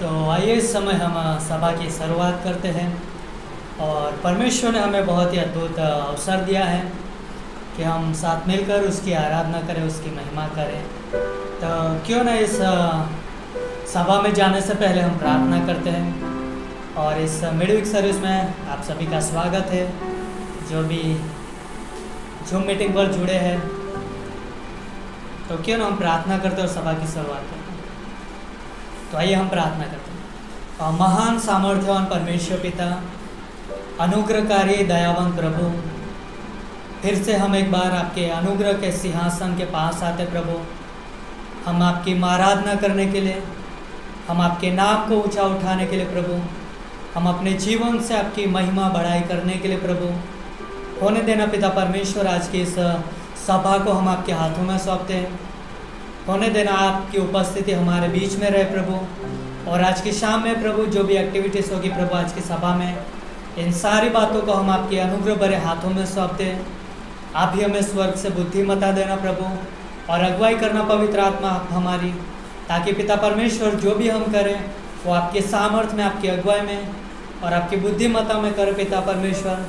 तो आइए इस समय हम सभा की शुरुआत करते हैं। और परमेश्वर ने हमें बहुत ही अद्भुत अवसर दिया है कि हम साथ मिलकर उसकी आराधना करें, उसकी महिमा करें। तो क्यों ना इस सभा में जाने से पहले हम प्रार्थना करते हैं। और इस मिडवीक सर्विस में आप सभी का स्वागत है, जो भी जूम मीटिंग पर जुड़े हैं। तो क्यों ना हम प्रार्थना करते हैं और सभा की शुरुआत करते हैं। तो आइए हम प्रार्थना करते हैं। महान सामर्थ्यवान परमेश्वर पिता, अनुग्रहकारी दयावान प्रभु, फिर से हम एक बार आपके अनुग्रह के सिंहासन के पास आते प्रभु। हम आपकी आराधना करने के लिए, हम आपके नाम को ऊंचा उठाने के लिए प्रभु, हम अपने जीवन से आपकी महिमा बढ़ाई करने के लिए प्रभु। होने देना पिता परमेश्वर, आज की इस सभा को हम आपके हाथों में सौंपते हैं। होने देना आपकी उपस्थिति हमारे बीच में रहे प्रभु। और आज की शाम में प्रभु जो भी एक्टिविटीज़ होगी प्रभु आज की सभा में, इन सारी बातों को हम आपके अनुग्रह भरे हाथों में सौंपते हैं। आप ही हमें स्वर्ग से बुद्धिमत्ता देना प्रभु, और अगुवाई करना पवित्र आत्मा आप हमारी, ताकि पिता परमेश्वर जो भी हम करें वो आपके सामर्थ्य में, आपकी अगुवाई में और आपकी बुद्धिमत्ता में करें पिता परमेश्वर,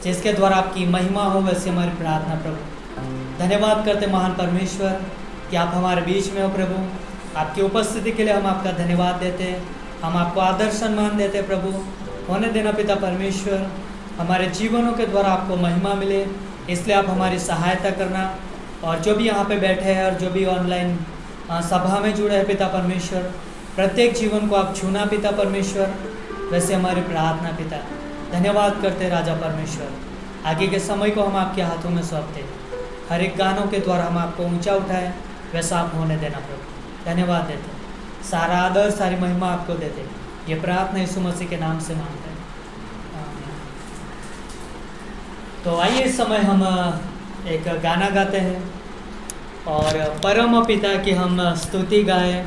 जिसके द्वारा आपकी महिमा हो। वैसे हमारी प्रार्थना प्रभु। धन्यवाद करते महान परमेश्वर कि आप हमारे बीच में हो प्रभु। आपकी उपस्थिति के लिए हम आपका धन्यवाद देते हैं, हम आपको आदर सम्मान देते हैं प्रभु। होने देना पिता परमेश्वर, हमारे जीवनों के द्वारा आपको महिमा मिले, इसलिए आप हमारी सहायता करना। और जो भी यहाँ पे बैठे हैं और जो भी ऑनलाइन सभा में जुड़े हैं पिता परमेश्वर, प्रत्येक जीवन को आप छूना पिता परमेश्वर। वैसे हमारी प्रार्थना पिता। धन्यवाद करते राजा परमेश्वर। आगे के समय को हम आपके हाथों में सौंपते हैं। हर एक गानों के द्वारा हम आपको ऊंचा उठाएं, वैसा आप होने देना प्रभु। धन्यवाद देते, सारा आदर सारी महिमा आपको देते। ये प्रार्थना यीशु मसीह के नाम से मांगते हैं, आमीन। तो आइए इस समय हम एक गाना गाते हैं और परम पिता की हम स्तुति गाएं,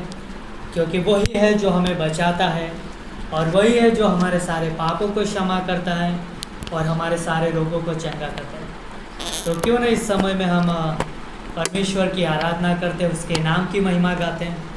क्योंकि वही है जो हमें बचाता है और वही है जो हमारे सारे पापों को क्षमा करता है और हमारे सारे रोगों को चंगा करता है। तो क्यों ना इस समय में हम परमेश्वर की आराधना करते हैं, उसके नाम की महिमा गाते हैं।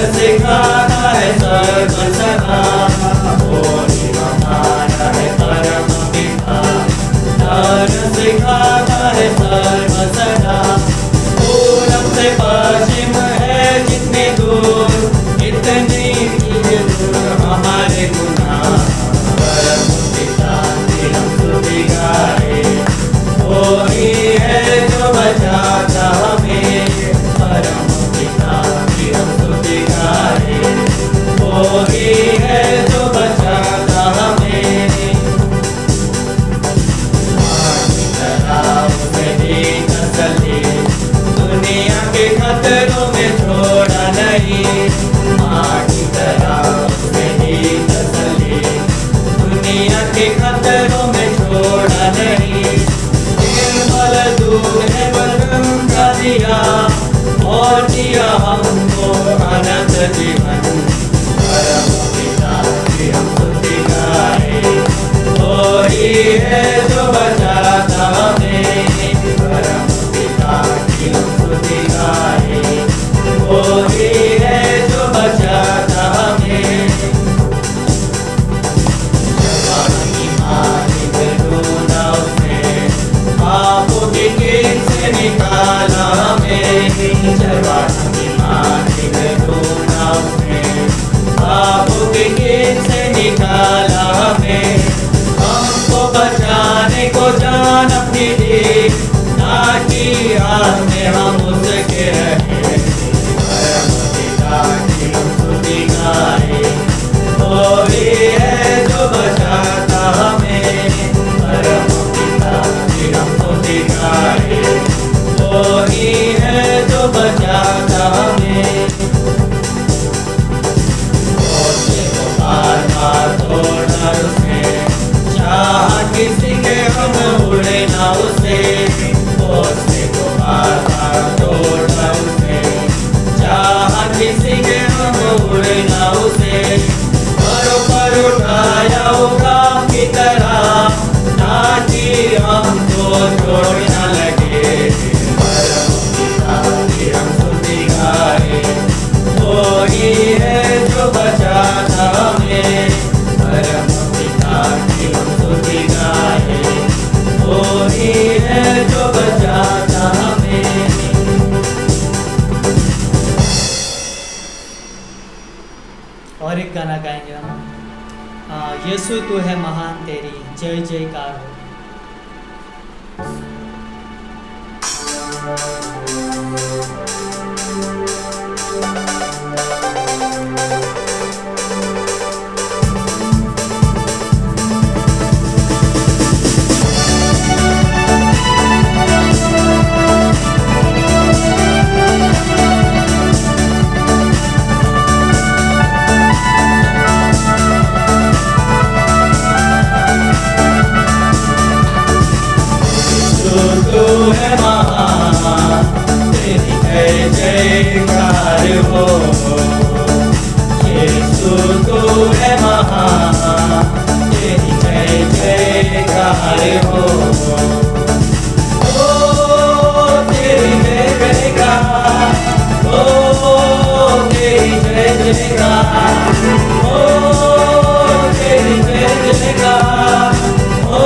सिखाता है वो ही है जो बचाता हमें। दुनिया के खतरों में छोड़ा नहीं, माँ की तरह मेरी तसल्ली, दुनिया के खतरों में छोड़ा नहीं। निर्मल दूध है बलम का दिया और दिया हमको अनंत जीवन। परम पिता की हम स्तुति गाए, वो ही है जो बचाता हमें। परम पिता की हम स्तुति गाए, वो ही है जो बचाता हमें। जवान की मालिक ढूंढा उसने, पापों की कील से निकाला हमें। जवान की मालिक ढूंढा उसने, पापों की कील से निकाला हमें। हमको बचाने को जान अपनी दी, ताकि हाथ में हम उसके रहे। परम पिता की हम स्तुति गाए, वो ही है जो बचाता हमें। परम पिता की हम स्तुति गाए, वो ही है जो बचाता हमें। तोड़ा उसने, चाहा किसी के हम उड़े ना उसे। उसने को मारा तोड़ा उसने, चाहा किसी के हम उड़े ना उसे। पर उठाया उगा की तरह, ताकि हमको छोड़ न लगे। परम पिता की हम स्तुति गाए, वो ही है जो बचाता हमें। परम पिता की हम स्तुति गाए, वो ही है जो बचाता हमें। और एक गाना गाएंगे हम, यीशु तू है महान, तेरी जय जयकार हो। तू है महान, तेरी जय जयकार हो। यीशु तू है महान, तेरी जय जयकार हो। ओ तेरी जय जयकार, ओ तेरी जय जयकार, ओ तेरी जय जयकार, ओ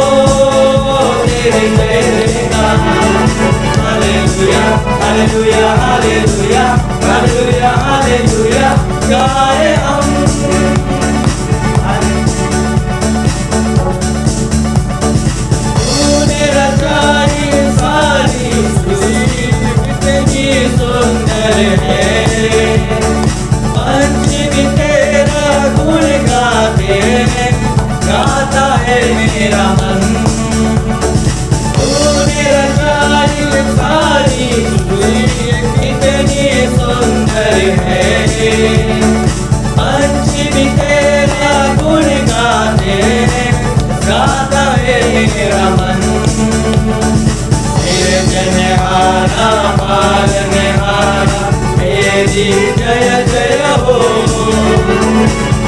तेरी जय जयकार। Hallelujah hallelujah hallelujah hallelujah hallelujah गाए हम। तूने रचाई सारी सृष्टि, कितनी सुंदर है। पंछी भी तेरा गुण गाते हैं, गाता है मेरा मन। तूने रचाई सारी सृष्टि, कितनी सुंदर है। पंछी भी तेरा गुण गाते हैं, गाता है मेरा मन। सृजनहारा पालनहारा, तेरी जय जय हो।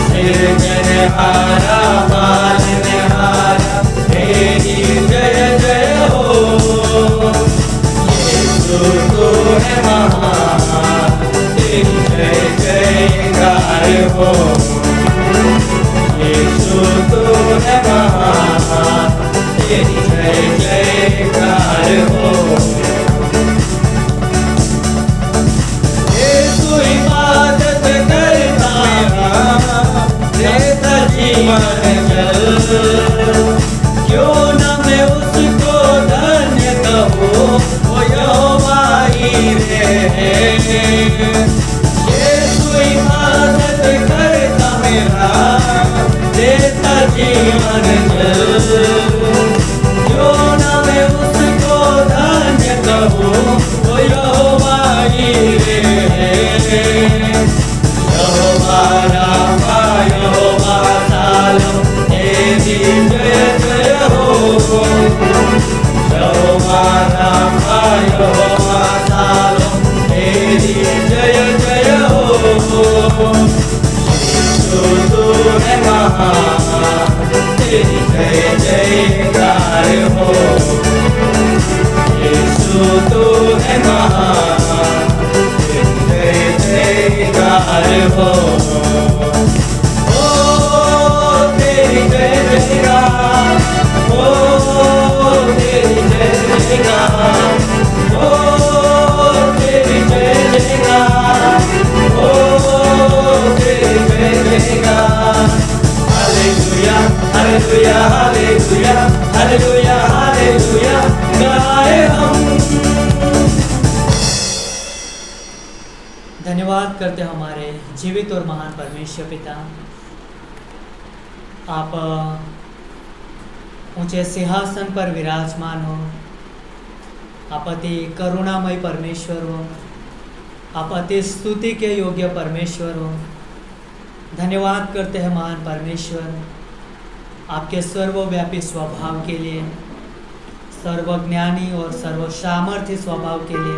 सृजनहारा पालनहारा, तेरी जय जय हो। यीशु तू है महान, तेरी जय जयकार हो। यीशु तू है महान, तेरी जय जयकार हो। यीशु इबादत करता, देता जीवन जीवन जल, जो ना मैं उसको धन्य कहूँ, वो यहोवा हीरे है। यहोवा रामा यहोवा शालोम, तेरी जय जय हो। यहोवा रामा यहोवा शालोम, तेरी जय जय हो। यीशु तू है महान, तेरी जय जयकार हो। यीशु तू है महान, तेरी जय जयकार हो। ओ तेरी जय जयकार, ओ तेरी जय जयकार, ओ तेरी जय जयकार, ओ तेरी जय जयकार। Hallelujah hallelujah hallelujah hallelujah hallelujah गाए हम। धन्यवाद करते हैं हमारे जीवित और महान परमेश्वर पिता। आप ऊंचे सिंहासन पर विराजमान हो। आप अति करुणामय परमेश्वर हो। आप अति स्तुति के योग्य परमेश्वर हो। धन्यवाद करते हैं महान परमेश्वर आपके सर्वव्यापी स्वभाव के लिए, सर्वज्ञानी और सर्वसामर्थ्य स्वभाव के लिए।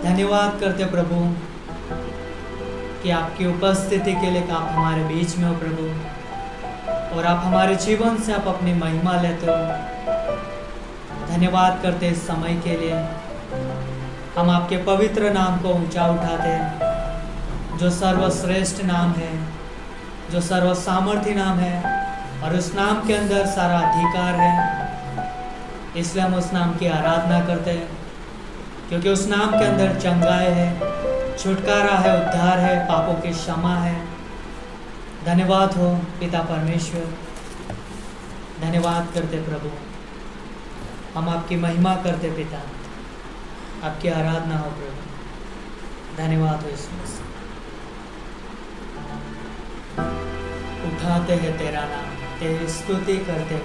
धन्यवाद करते प्रभु कि आपकी उपस्थिति के लिए आप हमारे बीच में हो प्रभु, और आप हमारे जीवन से आप अपनी महिमा लेते हो। धन्यवाद करते इस समय के लिए। हम आपके पवित्र नाम को ऊंचा उठाते हैं, जो सर्वश्रेष्ठ नाम है, जो सर्वसामर्थ्य नाम है, और उस नाम के अंदर सारा अधिकार है। इसलिए हम उस नाम की आराधना करते हैं, क्योंकि उस नाम के अंदर चंगाई है, छुटकारा है, उद्धार है, पापों की क्षमा है। धन्यवाद हो पिता परमेश्वर। धन्यवाद करते प्रभु। हम आपकी महिमा करते पिता, आपकी आराधना हो प्रभु। धन्यवाद हो इसमें उठाते हैं तेरा नाम, तेरी स्तुति करते हो।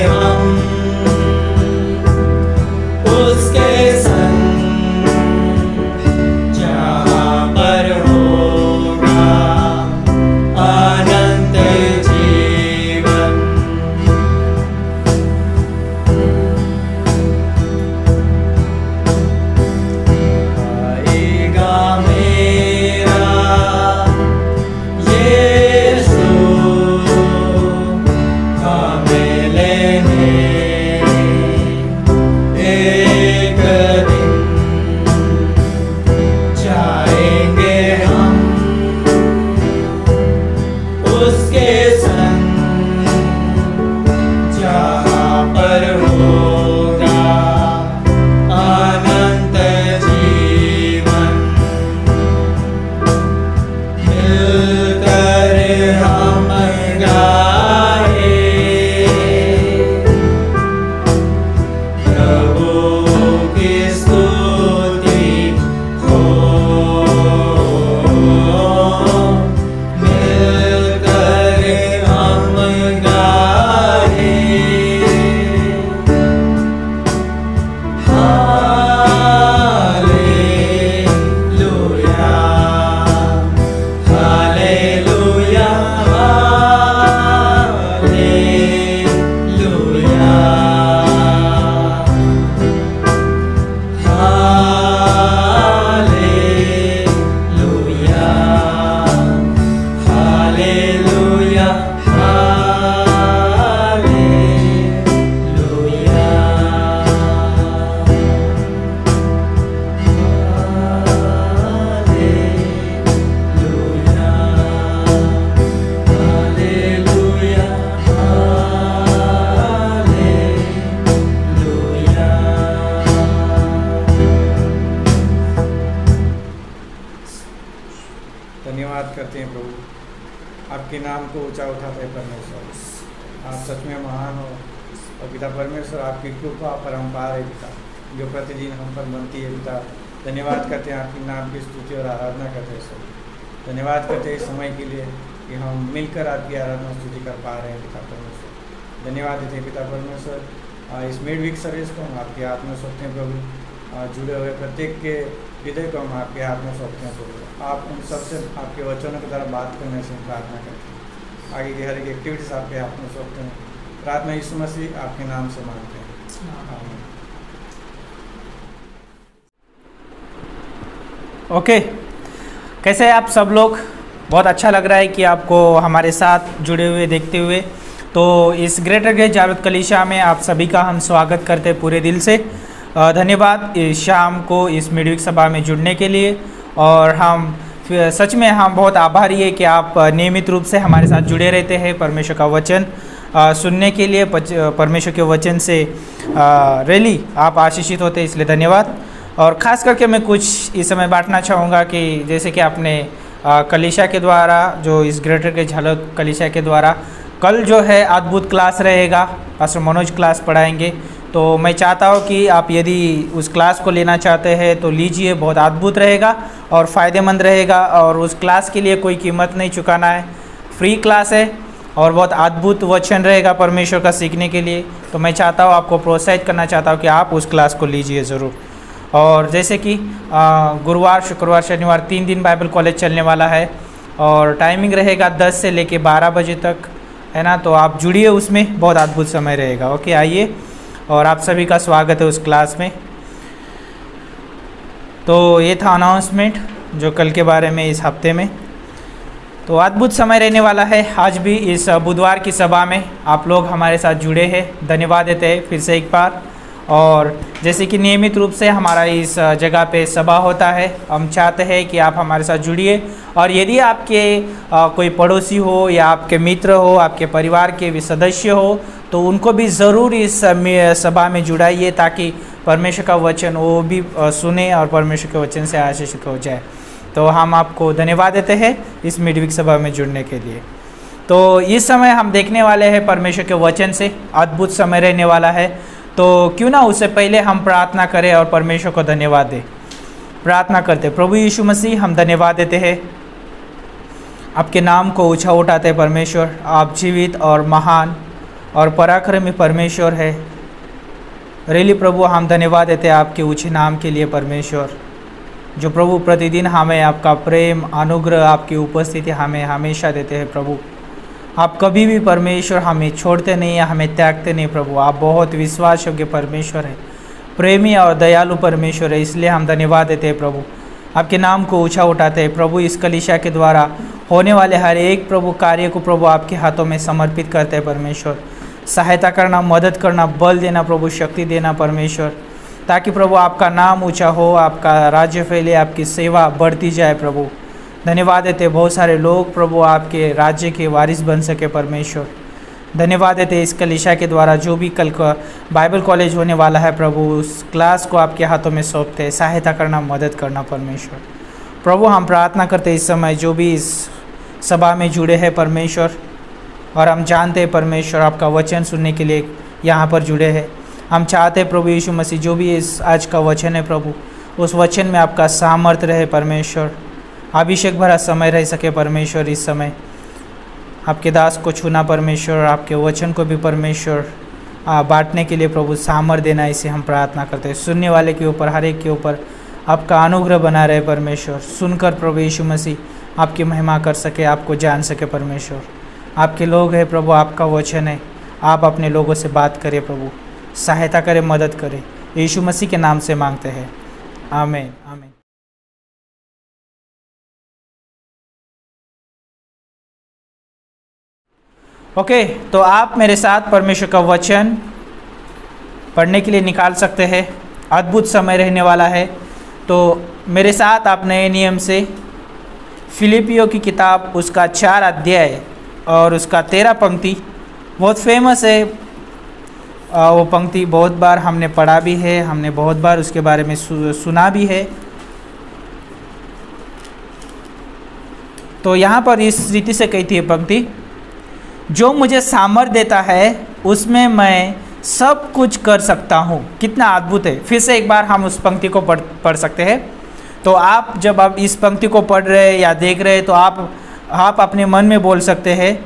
हम उसके संग जहाँ पर होगा अनंत जीवन। आएगा मेरा यीशु हमें लेने एक दिन जाएंगे हम उसके संग जहाँ पर होगा अनंत जीवन। मिलकर हम गाए प्रभु की स्तुति हो। मिलकर हम गाए hallelujah hallelujah hallelujah hallelujah hallelujah धन्यवाद करते हैं प्रभु, आपके नाम को ऊंचा उठाते हैं परमेश्वर। आप सच में महान हो और पिता परमेश्वर आपकी कृपा परम्पार है पिता, जो प्रतिदिन हम पर बनती है पिता। धन्यवाद करते हैं, आपके नाम की स्तुति और आराधना करते हैं सर। धन्यवाद करते हैं इस समय के लिए कि हम मिलकर आपकी आराधना स्तुति कर पा रहे हैं पिता परमेश्वर। धन्यवाद देते हैं पिता परमेश्वर। इस मिड वीक सर्विस को हम आपके हाथ में सौंपते हैं प्रभु। जुड़े हुए प्रत्येक के हृदय को हम आपके हाथ में सौंपते हैं प्रभु। आप उन सबसे आपके वचनों की तरह बात करने से हम प्रार्थना करते हैं। आगे की हर एक एक्टिविटीज़ आपके हाथ में सौंपते हैं। प्रार्थना यीशु मसीह आपके नाम से मांगते हैं, आमीन। ओके, कैसे हैं आप सब लोग? बहुत अच्छा लग रहा है कि आपको हमारे साथ जुड़े हुए देखते हुए। तो इस ग्रेटर ग्रेस जावेद कलीसिया में आप सभी का हम स्वागत करते हैं पूरे दिल से। धन्यवाद इस शाम को इस मिडवीक सभा में जुड़ने के लिए। और हम सच में हम बहुत आभारी है कि आप नियमित रूप से हमारे साथ जुड़े रहते हैं परमेश्वर का वचन सुनने के लिए। परमेश्वर के वचन से रियली आप आशीषित होते हैं, इसलिए धन्यवाद। और ख़ास करके मैं कुछ इस समय बांटना चाहूँगा कि जैसे कि आपने कलीसिया के द्वारा, जो इस ग्रेटर के झालोद कलीसिया के द्वारा कल जो है अद्भुत क्लास रहेगा, पास्टर मनोज क्लास पढ़ाएंगे। तो मैं चाहता हूँ कि आप यदि उस क्लास को लेना चाहते हैं तो लीजिए, बहुत अद्भुत रहेगा और फ़ायदेमंद रहेगा। और उस क्लास के लिए कोई कीमत नहीं चुकाना है, फ्री क्लास है और बहुत अद्भुत वचन रहेगा परमेश्वर का सीखने के लिए। तो मैं चाहता हूँ, आपको प्रोत्साहित करना चाहता हूँ कि आप उस क्लास को लीजिए ज़रूर। और जैसे कि गुरुवार, शुक्रवार, शनिवार 3 दिन बाइबल कॉलेज चलने वाला है और टाइमिंग रहेगा 10 से लेके 12 बजे तक, है ना। तो आप जुड़िए, उसमें बहुत अद्भुत समय रहेगा। ओके, आइए, और आप सभी का स्वागत है उस क्लास में। तो ये था अनाउंसमेंट जो कल के बारे में इस हफ्ते में। तो अद्भुत समय रहने वाला है आज भी इस बुधवार की सभा में। आप लोग हमारे साथ जुड़े हैं, धन्यवाद देते हैं फिर से एक बार। और जैसे कि नियमित रूप से हमारा इस जगह पे सभा होता है, हम चाहते हैं कि आप हमारे साथ जुड़िए। और यदि आपके कोई पड़ोसी हो या आपके मित्र हो, आपके परिवार के भी सदस्य हो, तो उनको भी ज़रूर इस सभा में जुड़ाइए, ताकि परमेश्वर का वचन वो भी सुने और परमेश्वर के वचन से आशीषित हो जाए। तो हम आपको धन्यवाद देते हैं इस मिडवीक सभा में जुड़ने के लिए। तो इस समय हम देखने वाले हैं परमेश्वर के वचन से, अद्भुत समय रहने वाला है। तो क्यों ना उससे पहले हम प्रार्थना करें और परमेश्वर को धन्यवाद दें। प्रार्थना करते, प्रभु यीशु मसीह, हम धन्यवाद देते हैं, आपके नाम को ऊंचा उठाते हैं परमेश्वर। आप जीवित और महान और पराक्रमी परमेश्वर है। रियली प्रभु हम धन्यवाद देते हैं आपके ऊंचे नाम के लिए परमेश्वर, जो प्रभु प्रतिदिन हमें आपका प्रेम अनुग्रह आपकी उपस्थिति हमें हमेशा देते हैं। प्रभु आप कभी भी परमेश्वर हमें छोड़ते नहीं हैं, हमें त्यागते नहीं प्रभु। आप बहुत विश्वास योग्य परमेश्वर है, प्रेमी और दयालु परमेश्वर है, इसलिए हम धन्यवाद देते हैं प्रभु। आपके नाम को ऊंचा उठाते हैं प्रभु। इस कलीसिया के द्वारा होने वाले हर एक प्रभु कार्य को प्रभु आपके हाथों में समर्पित करते हैं परमेश्वर। सहायता करना, मदद करना, बल देना प्रभु, शक्ति देना परमेश्वर, ताकि प्रभु आपका नाम ऊंचा हो, आपका राज्य फैले, आपकी सेवा बढ़ती जाए प्रभु। धन्यवाद देते बहुत सारे लोग प्रभु आपके राज्य के वारिस बन सके परमेश्वर। धन्यवाद देते इस कलीसिया के द्वारा जो भी कल का बाइबल कॉलेज होने वाला है प्रभु, उस क्लास को आपके हाथों में सौंपते हैं। सहायता करना, मदद करना परमेश्वर। प्रभु हम प्रार्थना करते इस समय जो भी इस सभा में जुड़े हैं परमेश्वर, और हम जानते हैं परमेश्वर आपका वचन सुनने के लिए यहाँ पर जुड़े हैं। हम चाहते हैं प्रभु यीशु मसीह जो भी इस आज का वचन है प्रभु, उस वचन में आपका सामर्थ्य रहे परमेश्वर, अभिषेक भरा समय रह सके परमेश्वर। इस समय आपके दास को छूना परमेश्वर, आपके वचन को भी परमेश्वर बांटने के लिए प्रभु सामर्थ्य देना, इसे हम प्रार्थना करते हैं। सुनने वाले के ऊपर, हर एक के ऊपर आपका अनुग्रह बना रहे परमेश्वर। सुनकर प्रभु यीशु मसीह आपकी महिमा कर सके, आपको जान सके परमेश्वर। आपके लोग हैं प्रभु, आपका वचन है, आप अपने लोगों से बात करें प्रभु, सहायता करें, मदद करें। यीशु मसीह के नाम से मांगते हैं, आमीन आमीन। ओके, तो आप मेरे साथ परमेश्वर का वचन पढ़ने के लिए निकाल सकते हैं। अद्भुत समय रहने वाला है, तो मेरे साथ आप नए नियम से फिलिपियों की किताब उसका 4 अध्याय और उसका 13 पंक्ति बहुत फेमस है। वो पंक्ति बहुत बार हमने पढ़ा भी है, हमने बहुत बार उसके बारे में सुना भी है। तो यहाँ पर इस रीति से कहती है पंक्ति, जो मुझे सामर्थ्य देता है उसमें मैं सब कुछ कर सकता हूँ। कितना अद्भुत है। फिर से एक बार हम उस पंक्ति को पढ़ सकते हैं। तो आप जब आप इस पंक्ति को पढ़ रहे हैं या देख रहे हैं तो आप अपने मन में बोल सकते हैं,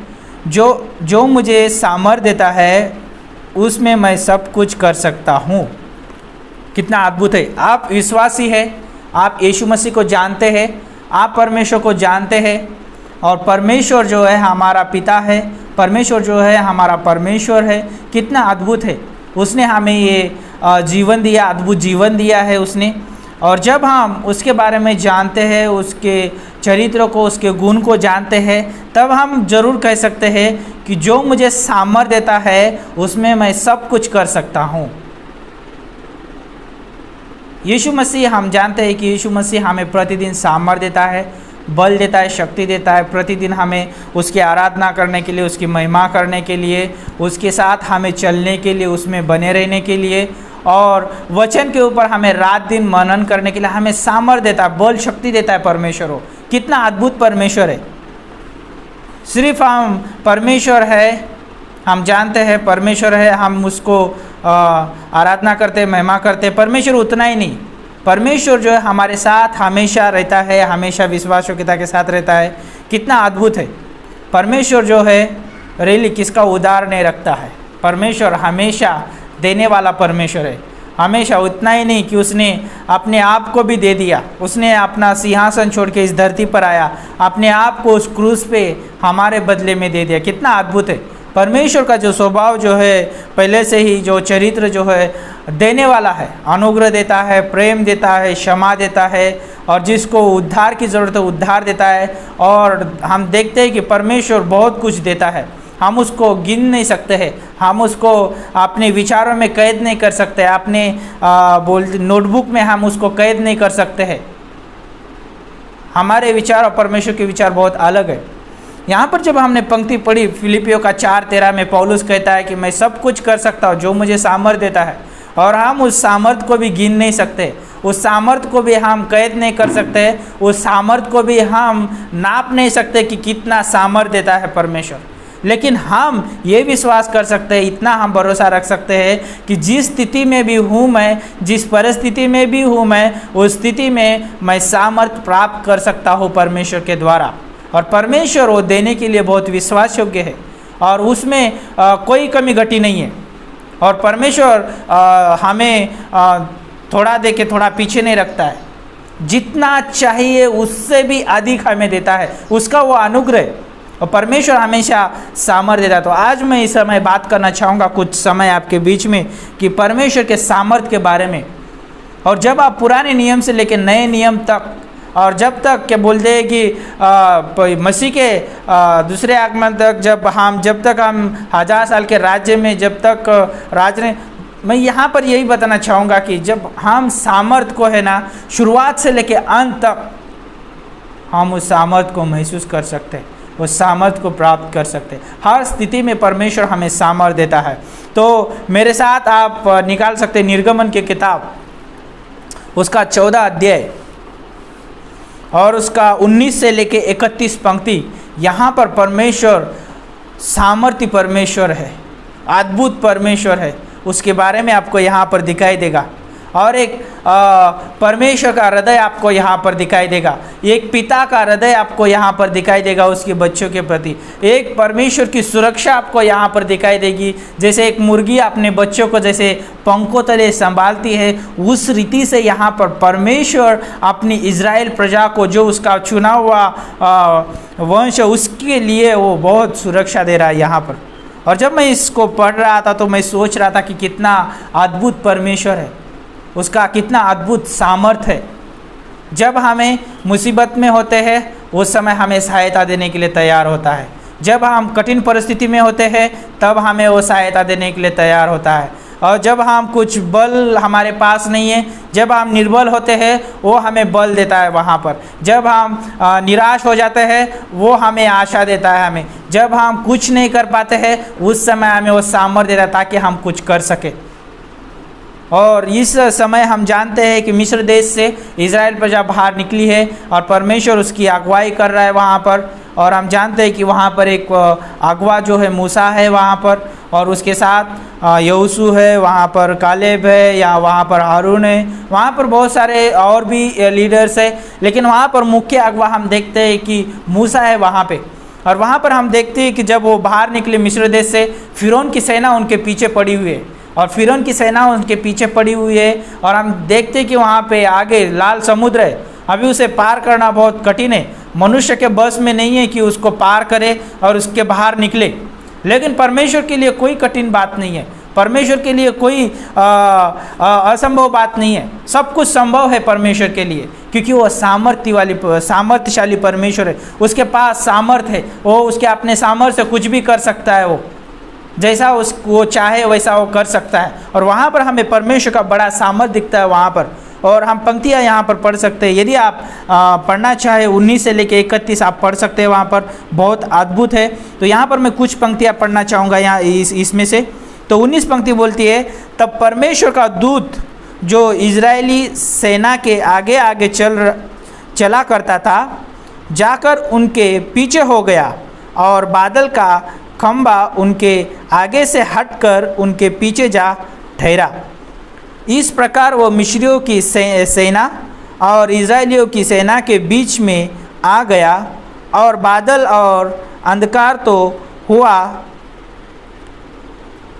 जो मुझे सामर्थ्य देता है उसमें मैं सब कुछ कर सकता हूँ। कितना अद्भुत है। आप विश्वासी है, आप यीशु मसीह को जानते हैं, आप परमेश्वर को जानते हैं, और परमेश्वर जो है हमारा पिता है, परमेश्वर जो है हमारा परमेश्वर है। कितना अद्भुत है। उसने हमें ये जीवन दिया, अद्भुत जीवन दिया है उसने। और जब हम उसके बारे में जानते हैं, उसके चरित्र को, उसके गुण को जानते हैं, तब हम जरूर कह सकते हैं कि जो मुझे सामर्थ्य देता है उसमें मैं सब कुछ कर सकता हूँ। यीशु मसीह, हम जानते हैं कि यीशु मसीह हमें प्रतिदिन सामर्थ्य देता है, बल देता है, शक्ति देता है। प्रतिदिन हमें उसकी आराधना करने के लिए, उसकी महिमा करने के लिए, उसके साथ हमें चलने के लिए, उसमें बने रहने के लिए, और वचन के ऊपर हमें रात दिन मनन करने के लिए हमें सामर्थ्य देता है, बल शक्ति देता है परमेश्वर हो। कितना अद्भुत परमेश्वर है। सिर्फ हम परमेश्वर है, हम जानते हैं परमेश्वर है, हम उसको आराधना करते, महिमा करते। परमेश्वर उतना ही नहीं, परमेश्वर जो है हमारे साथ हमेशा रहता है, हमेशा विश्वास योग्यता के साथ रहता है। कितना अद्भुत है। परमेश्वर जो है रियली किसका उधार नहीं रखता है। परमेश्वर हमेशा देने वाला परमेश्वर है। हमेशा उतना ही नहीं कि उसने अपने आप को भी दे दिया, उसने अपना सिंहासन छोड़ के इस धरती पर आया, अपने आप को उस क्रूस पे हमारे बदले में दे दिया। कितना अद्भुत है। परमेश्वर का जो स्वभाव जो है, पहले से ही जो चरित्र जो है देने वाला है, अनुग्रह देता है, प्रेम देता है, क्षमा देता है, और जिसको उद्धार की ज़रूरत है उद्धार देता है। और हम देखते हैं कि परमेश्वर बहुत कुछ देता है, हम उसको गिन नहीं सकते हैं, हम उसको अपने विचारों में कैद नहीं कर सकते, अपने नोटबुक में हम उसको कैद नहीं कर सकते हैं। हमारे विचार और परमेश्वर के विचार बहुत अलग है। यहाँ पर जब हमने पंक्ति पढ़ी फिलिपियों का 4:13 में, पौलुस कहता है कि मैं सब कुछ कर सकता हूँ जो मुझे सामर्थ्य देता है, और हम उस सामर्थ्य को भी गिन नहीं सकते, उस सामर्थ्य को भी हम कैद नहीं कर सकते, उस सामर्थ्य को भी हम नाप नहीं सकते कि कितना सामर्थ्य देता है परमेश्वर। लेकिन हम ये विश्वास कर सकते हैं, इतना हम भरोसा रख सकते हैं कि जिस स्थिति में भी हूँ मैं, जिस परिस्थिति में भी हूँ मैं, उस स्थिति में मैं सामर्थ्य प्राप्त कर सकता हूँ परमेश्वर के द्वारा। और परमेश्वर वो देने के लिए बहुत विश्वास योग्य है। और उसमें कोई कमी घटी नहीं है। और परमेश्वर हमें थोड़ा दे के थोड़ा पीछे नहीं रखता है, जितना चाहिए उससे भी अधिक हमें देता है, उसका वो अनुग्रह। और परमेश्वर हमेशा सामर्थ्य देता है। तो आज मैं इस समय बात करना चाहूँगा कुछ समय आपके बीच में कि परमेश्वर के सामर्थ्य के बारे में। और जब आप पुराने नियम से लेकर नए नियम तक, और जब तक क्या बोलते हैं कि मसीह के दूसरे आगमन तक, जब तक हम 1000 साल के राज्य में जब तक राज ने, मैं यहाँ पर यही बताना चाहूँगा कि जब हम सामर्थ को है ना, शुरुआत से लेकर अंत तक हम उस सामर्थ को महसूस कर सकते हैं, उस सामर्थ को प्राप्त कर सकते हैं। हर स्थिति में परमेश्वर हमें सामर्थ देता है। तो मेरे साथ आप निकाल सकते हैं निर्गमन की किताब, उसका 14 अध्याय और उसका 19 से लेके 31 पंक्ति। यहाँ पर परमेश्वर सामर्थ्य परमेश्वर है, अद्भुत परमेश्वर है, उसके बारे में आपको यहाँ पर दिखाई देगा। और एक परमेश्वर का हृदय आपको यहाँ पर दिखाई देगा, एक पिता का हृदय आपको यहाँ पर दिखाई देगा उसके बच्चों के प्रति। एक परमेश्वर की सुरक्षा आपको यहाँ पर दिखाई देगी, जैसे एक मुर्गी अपने बच्चों को जैसे पंखों तले संभालती है, उस रीति से यहाँ पर परमेश्वर अपनी इज़राइल प्रजा को, जो उसका चुना हुआ वंश, उसके लिए वो बहुत सुरक्षा दे रहा है यहाँ पर। और जब मैं इसको पढ़ रहा था तो मैं सोच रहा था कि कितना अद्भुत परमेश्वर है, उसका कितना अद्भुत सामर्थ्य है। जब हमें मुसीबत में होते हैं उस समय हमें सहायता देने के लिए तैयार होता है। जब हम कठिन परिस्थिति में होते हैं तब हमें वो सहायता देने के लिए तैयार होता है। और जब हम कुछ बल हमारे पास नहीं है, जब हम निर्बल होते हैं वो हमें बल देता है वहाँ पर। जब हम निराश हो जाते हैं वो हमें आशा देता है हमें। जब हम कुछ नहीं कर पाते हैं उस समय हमें वो सामर्थ्य देता है ताकि हम कुछ कर सके। और इस समय हम जानते हैं कि मिस्र देश से इज़राइल प्रजा बाहर निकली है और परमेश्वर उसकी अगुवाई कर रहा है वहाँ पर। और हम जानते हैं कि वहाँ पर एक अगुवा जो है मूसा है वहाँ पर, और उसके साथ यहोशू है, वहाँ पर कालेब है, या वहाँ पर हारून है, वहाँ पर बहुत सारे और भी लीडर्स है। लेकिन वहाँ पर मुख्य अगुवा हम देखते हैं कि मूसा है वहाँ पे। और वहाँ पर हम देखते हैं कि जब वो बाहर निकले मिस्र देश से, फिरौन की सेना उनके पीछे पड़ी हुई है, और फिरौन की सेना उनके पीछे पड़ी हुई है। और हम देखते हैं कि वहाँ पे आगे लाल समुद्र है, अभी उसे पार करना बहुत कठिन है, मनुष्य के बस में नहीं है कि उसको पार करे और उसके बाहर निकले। लेकिन परमेश्वर के लिए कोई कठिन बात नहीं है, परमेश्वर के लिए कोई असंभव बात नहीं है, सब कुछ संभव है परमेश्वर के लिए, क्योंकि वो सामर्थ्यशाली परमेश्वर है। उसके पास सामर्थ्य है, वो उसके अपने सामर्थ्य से कुछ भी कर सकता है, वो जैसा उसको चाहे वैसा वो कर सकता है। और वहाँ पर हमें परमेश्वर का बड़ा सामर्थ्य दिखता है वहाँ पर। और हम पंक्तियाँ यहाँ पर पढ़ सकते हैं, यदि आप पढ़ना चाहे 19 से लेकर 31 आप पढ़ सकते हैं, वहाँ पर बहुत अद्भुत है। तो यहाँ पर मैं कुछ पंक्तियाँ पढ़ना चाहूँगा यहाँ इसमें से। तो 19 पंक्ति बोलती है, तब परमेश्वर का दूत जो इजरायली सेना के आगे आगे चला करता था जाकर उनके पीछे हो गया, और बादल का खंबा उनके आगे से हटकर उनके पीछे जा ठहरा। इस प्रकार वो मिस्रियों की सेना और इजरायलियों की सेना के बीच में आ गया, और बादल और अंधकार तो हुआ,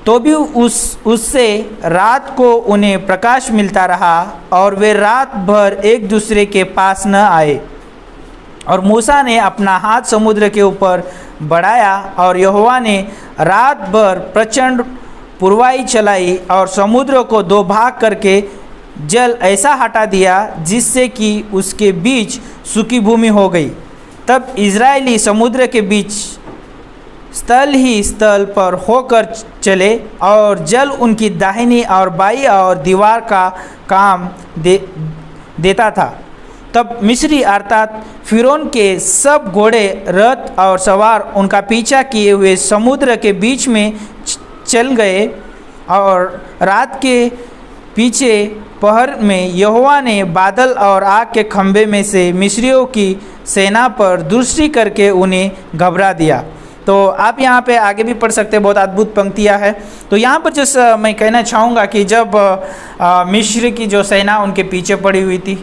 तो भी उससे रात को उन्हें प्रकाश मिलता रहा, और वे रात भर एक दूसरे के पास न आए। और मूसा ने अपना हाथ समुद्र के ऊपर बढ़ाया, और यहोवा ने रात भर प्रचंड पुरवाई चलाई और समुद्र को 2 भाग करके जल ऐसा हटा दिया जिससे कि उसके बीच सूखी भूमि हो गई। तब इजरायली समुद्र के बीच स्थल ही स्थल पर होकर चले, और जल उनकी दाहिनी और बाईं और दीवार का काम देता था। तब मिस्री अर्थात फिरौन के सब घोड़े, रथ और सवार उनका पीछा किए हुए समुद्र के बीच में चल गए, और रात के पीछे पहर में यहोवा ने बादल और आग के खंभे में से मिस्रियों की सेना पर दृष्टि करके उन्हें घबरा दिया। तो आप यहाँ पे आगे भी पढ़ सकते हैं, बहुत अद्भुत पंक्तियाँ हैं। तो यहाँ पर जो मैं कहना चाहूँगा कि जब मिस्र की जो सेना उनके पीछे पड़ी हुई थी,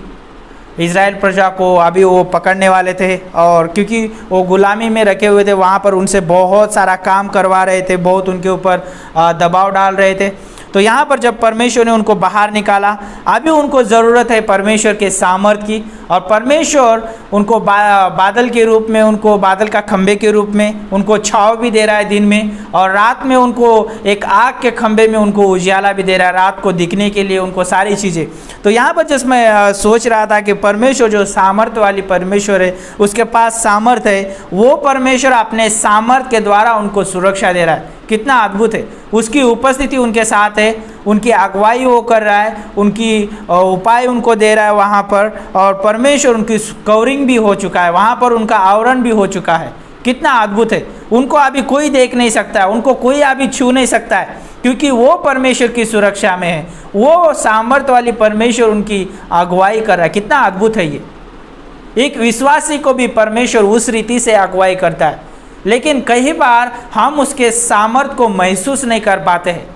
इज़राइल प्रजा को अभी वो पकड़ने वाले थे, और क्योंकि वो गुलामी में रखे हुए थे, वहाँ पर उनसे बहुत सारा काम करवा रहे थे, बहुत उनके ऊपर दबाव डाल रहे थे। तो यहाँ पर जब परमेश्वर ने उनको बाहर निकाला, अभी उनको ज़रूरत है परमेश्वर के सामर्थ की, और परमेश्वर उनको बादल के रूप में, उनको बादल का खंभे के रूप में उनको छाँव भी दे रहा है दिन में, और रात में उनको एक आग के खंभे में उनको उजियाला भी दे रहा है, रात को दिखने के लिए उनको सारी चीज़ें। तो यहाँ पर जब मैं सोच रहा था कि परमेश्वर जो सामर्थ्य वाली परमेश्वर है, उसके पास सामर्थ्य है, वो परमेश्वर अपने सामर्थ्य के द्वारा उनको सुरक्षा दे रहा है। कितना अद्भुत है, उसकी उपस्थिति उनके साथ है, उनकी अगुवाई वो कर रहा है, उनकी उपाय उनको दे रहा है वहाँ पर, और परमेश्वर उनकी कवरिंग भी हो चुका है, वहाँ पर उनका आवरण भी हो चुका है। कितना अद्भुत है, उनको अभी कोई देख नहीं सकता है, उनको कोई अभी छू नहीं सकता है, क्योंकि वो परमेश्वर की सुरक्षा में है, वो सामर्थ्य वाली परमेश्वर उनकी अगुवाई कर रहा है। कितना अद्भुत है ये। एक विश्वासी को भी परमेश्वर उस रीति से अगुवाई करता है, लेकिन कई बार हम उसके सामर्थ्य को महसूस नहीं कर पाते हैं।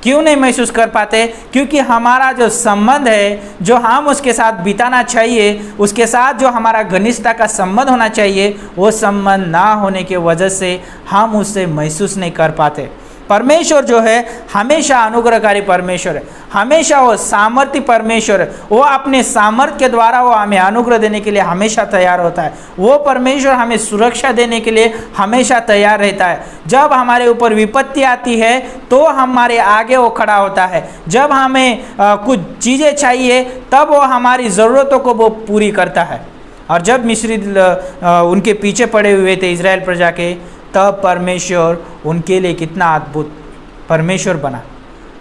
क्यों नहीं महसूस कर पाते? क्योंकि हमारा जो संबंध है, जो हम उसके साथ बिताना चाहिए, उसके साथ जो हमारा घनिष्ठता का संबंध होना चाहिए, वो संबंध ना होने की वजह से हम उससे महसूस नहीं कर पाते। परमेश्वर जो है हमेशा अनुग्रहकारी परमेश्वर है, हमेशा वो सामर्थ्य परमेश्वर है, वो अपने सामर्थ्य के द्वारा वो हमें अनुग्रह देने के लिए हमेशा तैयार होता है। वो परमेश्वर हमें सुरक्षा देने के लिए हमेशा तैयार रहता है। जब हमारे ऊपर विपत्ति आती है तो हमारे आगे वो खड़ा होता है। जब हमें कुछ चीज़ें चाहिए तब वो हमारी ज़रूरतों को वो पूरी करता है। और जब मिस्री उनके पीछे पड़े हुए थे इज़राइल प्रजा के, तब परमेश्वर उनके लिए कितना अद्भुत परमेश्वर बना।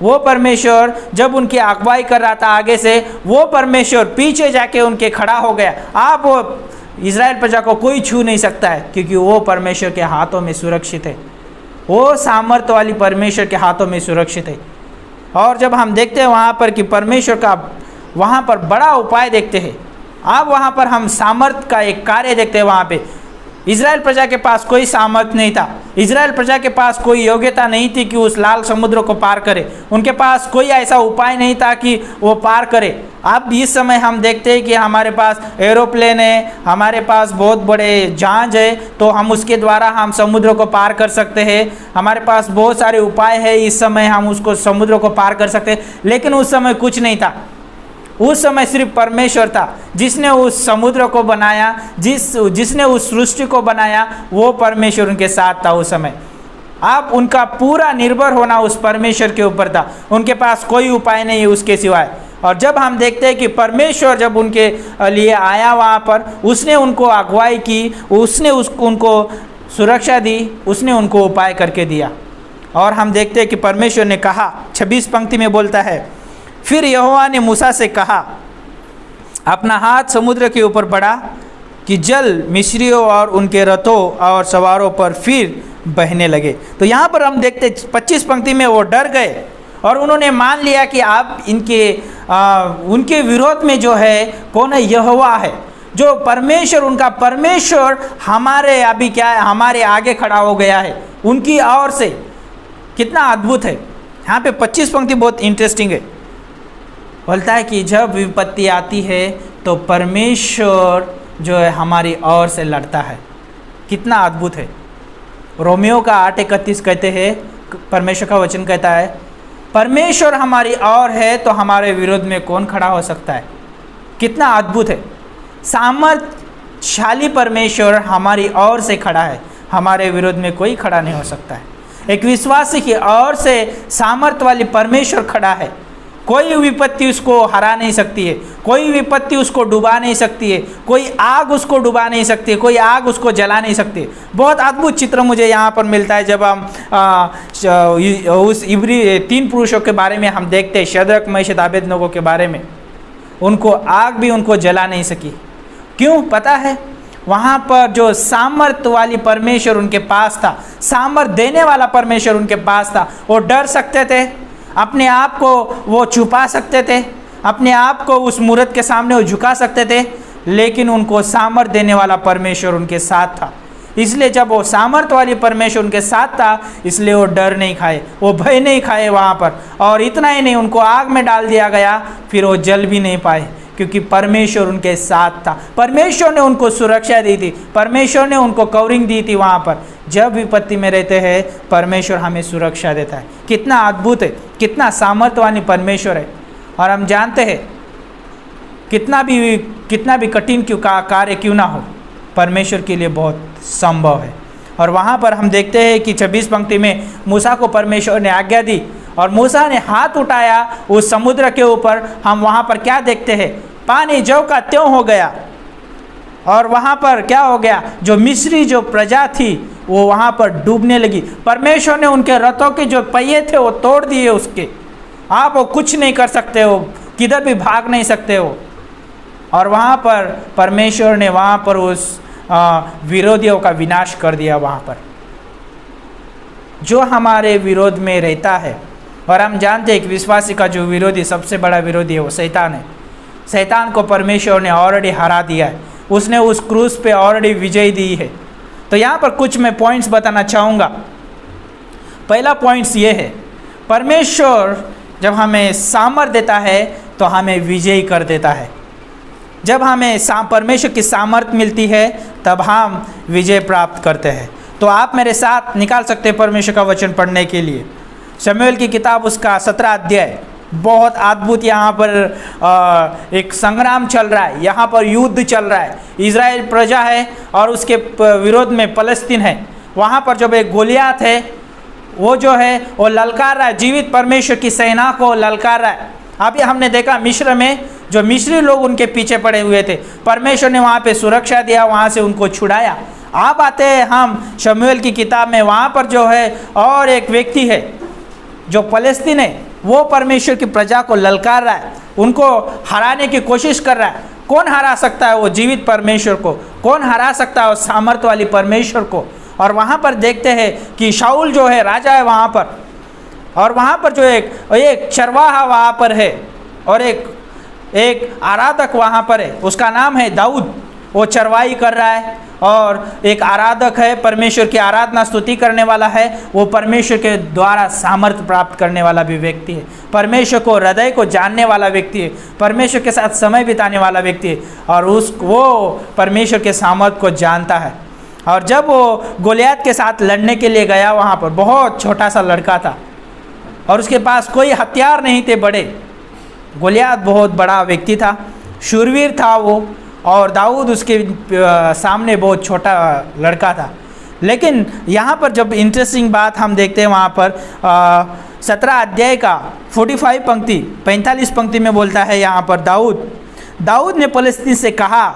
वो परमेश्वर जब उनकी अगुवाई कर रहा था आगे से, वो परमेश्वर पीछे जाके उनके खड़ा हो गया। आप वो इज़राइल प्रजा को कोई छू नहीं सकता है, क्योंकि वो परमेश्वर के हाथों में सुरक्षित है, वो सामर्थ्य वाली परमेश्वर के हाथों में सुरक्षित है। और जब हम देखते हैं वहाँ पर कि परमेश्वर का वहाँ पर बड़ा उपाय देखते हैं, अब वहाँ पर हम सामर्थ्य का एक कार्य देखते हैं। वहाँ पे इज़राइल प्रजा के पास कोई सामर्थ्य नहीं था, इज़राइल प्रजा के पास कोई योग्यता नहीं थी कि उस लाल समुद्र को पार करे, उनके पास कोई ऐसा उपाय नहीं था कि वो पार करे। अब इस समय हम देखते हैं कि हमारे पास एरोप्लेन है, हमारे पास बहुत बड़े जहाज है, तो हम उसके द्वारा हम समुद्र को पार कर सकते हैं। हमारे पास बहुत सारे उपाय है, इस समय हम उसको समुद्र को पार कर सकते हैं। लेकिन उस समय कुछ नहीं था, उस समय सिर्फ परमेश्वर था जिसने उस समुद्र को बनाया, जिसने उस सृष्टि को बनाया, वो परमेश्वर उनके साथ था उस समय। अब उनका पूरा निर्भर होना उस परमेश्वर के ऊपर था, उनके पास कोई उपाय नहीं है उसके सिवाय। और जब हम देखते हैं कि परमेश्वर जब उनके लिए आया वहाँ पर, उसने उनको अगुवाई की, उसने उनको सुरक्षा दी, उसने उनको उपाय करके दिया। और हम देखते हैं कि परमेश्वर ने कहा, 26 पंक्ति में बोलता है, फिर यहोवा ने मूसा से कहा, अपना हाथ समुद्र के ऊपर बढ़ा कि जल मिस्रियों और उनके रथों और सवारों पर फिर बहने लगे। तो यहाँ पर हम देखते 25 पंक्ति में वो डर गए और उन्होंने मान लिया कि आप उनके विरोध में जो है कौन है? यहोवा है, जो परमेश्वर, उनका परमेश्वर हमारे अभी क्या है, हमारे आगे खड़ा हो गया है उनकी ओर से। कितना अद्भुत है। यहाँ पे 25 पंक्ति बहुत इंटरेस्टिंग है। बोलता है कि जब विपत्ति आती है तो परमेश्वर जो है हमारी ओर से लड़ता है। कितना अद्भुत है। रोमियो का 8:31 कहते हैं, परमेश्वर का वचन कहता है, परमेश्वर हमारी ओर है तो हमारे विरोध में कौन खड़ा हो सकता है। कितना अद्भुत है। सामर्थ्यशाली परमेश्वर हमारी ओर से खड़ा है, हमारे विरोध में कोई खड़ा नहीं हो सकता है। एक विश्वासी की ओर से सामर्थ्य वाली परमेश्वर खड़ा है। कोई विपत्ति उसको हरा नहीं सकती है, कोई विपत्ति उसको डुबा नहीं सकती है, कोई आग उसको डुबा नहीं सकती है, कोई आग उसको जला नहीं सकती। बहुत अद्भुत चित्र मुझे यहाँ पर मिलता है जब हम उस इब्री 3 पुरुषों के बारे में हम देखते हैं, शद्रक मेशक अबेदनगो के बारे में। उनको आग भी उनको जला नहीं सकी। क्यों? पता है, वहाँ पर जो सामर्थ्य वाली परमेश्वर उनके पास था, सामर्थ्य देने वाला परमेश्वर उनके पास था। वो डर सकते थे, अपने आप को वो छुपा सकते थे, अपने आप को उस मूर्त के सामने वो झुका सकते थे, लेकिन उनको सामर्थ्य देने वाला परमेश्वर उनके साथ था। इसलिए जब वो सामर्थ्य वाली परमेश्वर उनके साथ था, इसलिए वो डर नहीं खाए, वो भय नहीं खाए वहाँ पर। और इतना ही नहीं, उनको आग में डाल दिया गया, फिर वो जल भी नहीं पाए, क्योंकि परमेश्वर उनके साथ था। परमेश्वर ने उनको सुरक्षा दी थी, परमेश्वर ने उनको कवरिंग दी थी। वहाँ पर जब विपत्ति में रहते हैं परमेश्वर हमें सुरक्षा देता है। कितना अद्भुत है, कितना सामर्थ्यवान परमेश्वर है। और हम जानते हैं कितना भी कठिन कार्य क्यों ना हो, परमेश्वर के लिए बहुत संभव है। और वहाँ पर हम देखते हैं कि 26 पंक्ति में मूसा को परमेश्वर ने आज्ञा दी और मूसा ने हाथ उठाया उस समुद्र के ऊपर। हम वहाँ पर क्या देखते हैं, पानी ज्यों का त्यों हो गया। और वहाँ पर क्या हो गया, जो मिस्री जो प्रजा थी वो वहाँ पर डूबने लगी। परमेश्वर ने उनके रथों के जो पहिए थे वो तोड़ दिए उसके। आप वो कुछ नहीं कर सकते हो, किधर भी भाग नहीं सकते हो। और वहाँ पर परमेश्वर ने वहाँ पर उस विरोधियों का विनाश कर दिया। वहाँ पर जो हमारे विरोध में रहता है, और हम जानते हैं कि विश्वासी का जो विरोधी सबसे बड़ा विरोधी है वो शैतान है। शैतान को परमेश्वर ने ऑलरेडी हरा दिया है, उसने उस क्रूस पे ऑलरेडी विजय दी है। तो यहाँ पर कुछ मैं पॉइंट्स बताना चाहूँगा। पहला पॉइंट्स ये है, परमेश्वर जब हमें सामर्थ देता है तो हमें विजयी कर देता है। जब हमें परमेश्वर की सामर्थ्य मिलती है तब हम विजय प्राप्त करते हैं। तो आप मेरे साथ निकाल सकते हैं परमेश्वर का वचन पढ़ने के लिए। शमूएल की किताब उसका 17 अध्याय, बहुत अद्भुत यहाँ पर एक संग्राम चल रहा है, यहाँ पर युद्ध चल रहा है। इजराइल प्रजा है और उसके विरोध में फलस्तीन है। वहाँ पर जब एक गोलियात है वो जो है वो ललकार रहा है, जीवित परमेश्वर की सेना को ललकार रहा है। अभी हमने देखा मिस्र में जो मिस्री लोग उनके पीछे पड़े हुए थे, परमेश्वर ने वहाँ पे सुरक्षा दिया, वहाँ से उनको छुड़ाया। आप आते हैं हम शमूएल की किताब में, वहाँ पर जो है और एक व्यक्ति है जो फलस्तीन है, वो परमेश्वर की प्रजा को ललकार रहा है, उनको हराने की कोशिश कर रहा है। कौन हरा सकता है वो जीवित परमेश्वर को? कौन हरा सकता है उस सामर्थ्य वाली परमेश्वर को? और वहाँ पर देखते हैं कि शाऊल जो है राजा है वहाँ पर, और वहाँ पर जो एक चरवाहा वहाँ पर है और एक आराधक वहाँ पर है, उसका नाम है दाऊद। वो चरवाई कर रहा है और एक आराधक है, परमेश्वर की आराधना स्तुति करने वाला है। वो परमेश्वर के द्वारा सामर्थ्य प्राप्त करने वाला भी व्यक्ति है, परमेश्वर को हृदय को जानने वाला व्यक्ति है, परमेश्वर के साथ समय बिताने वाला व्यक्ति है, और वो परमेश्वर के सामर्थ्य को जानता है। और जब वो गोलियात के साथ लड़ने के लिए गया, वहाँ पर बहुत छोटा सा लड़का था और उसके पास कोई हथियार नहीं थे बड़े। गोलियात बहुत बड़ा व्यक्ति था, शूरवीर था वो, और दाऊद उसके सामने बहुत छोटा लड़का था। लेकिन यहाँ पर जब इंटरेस्टिंग बात हम देखते हैं, वहाँ पर 17 अध्याय का 45 पंक्ति में बोलता है यहाँ पर दाऊद ने फलस्तीन से कहा,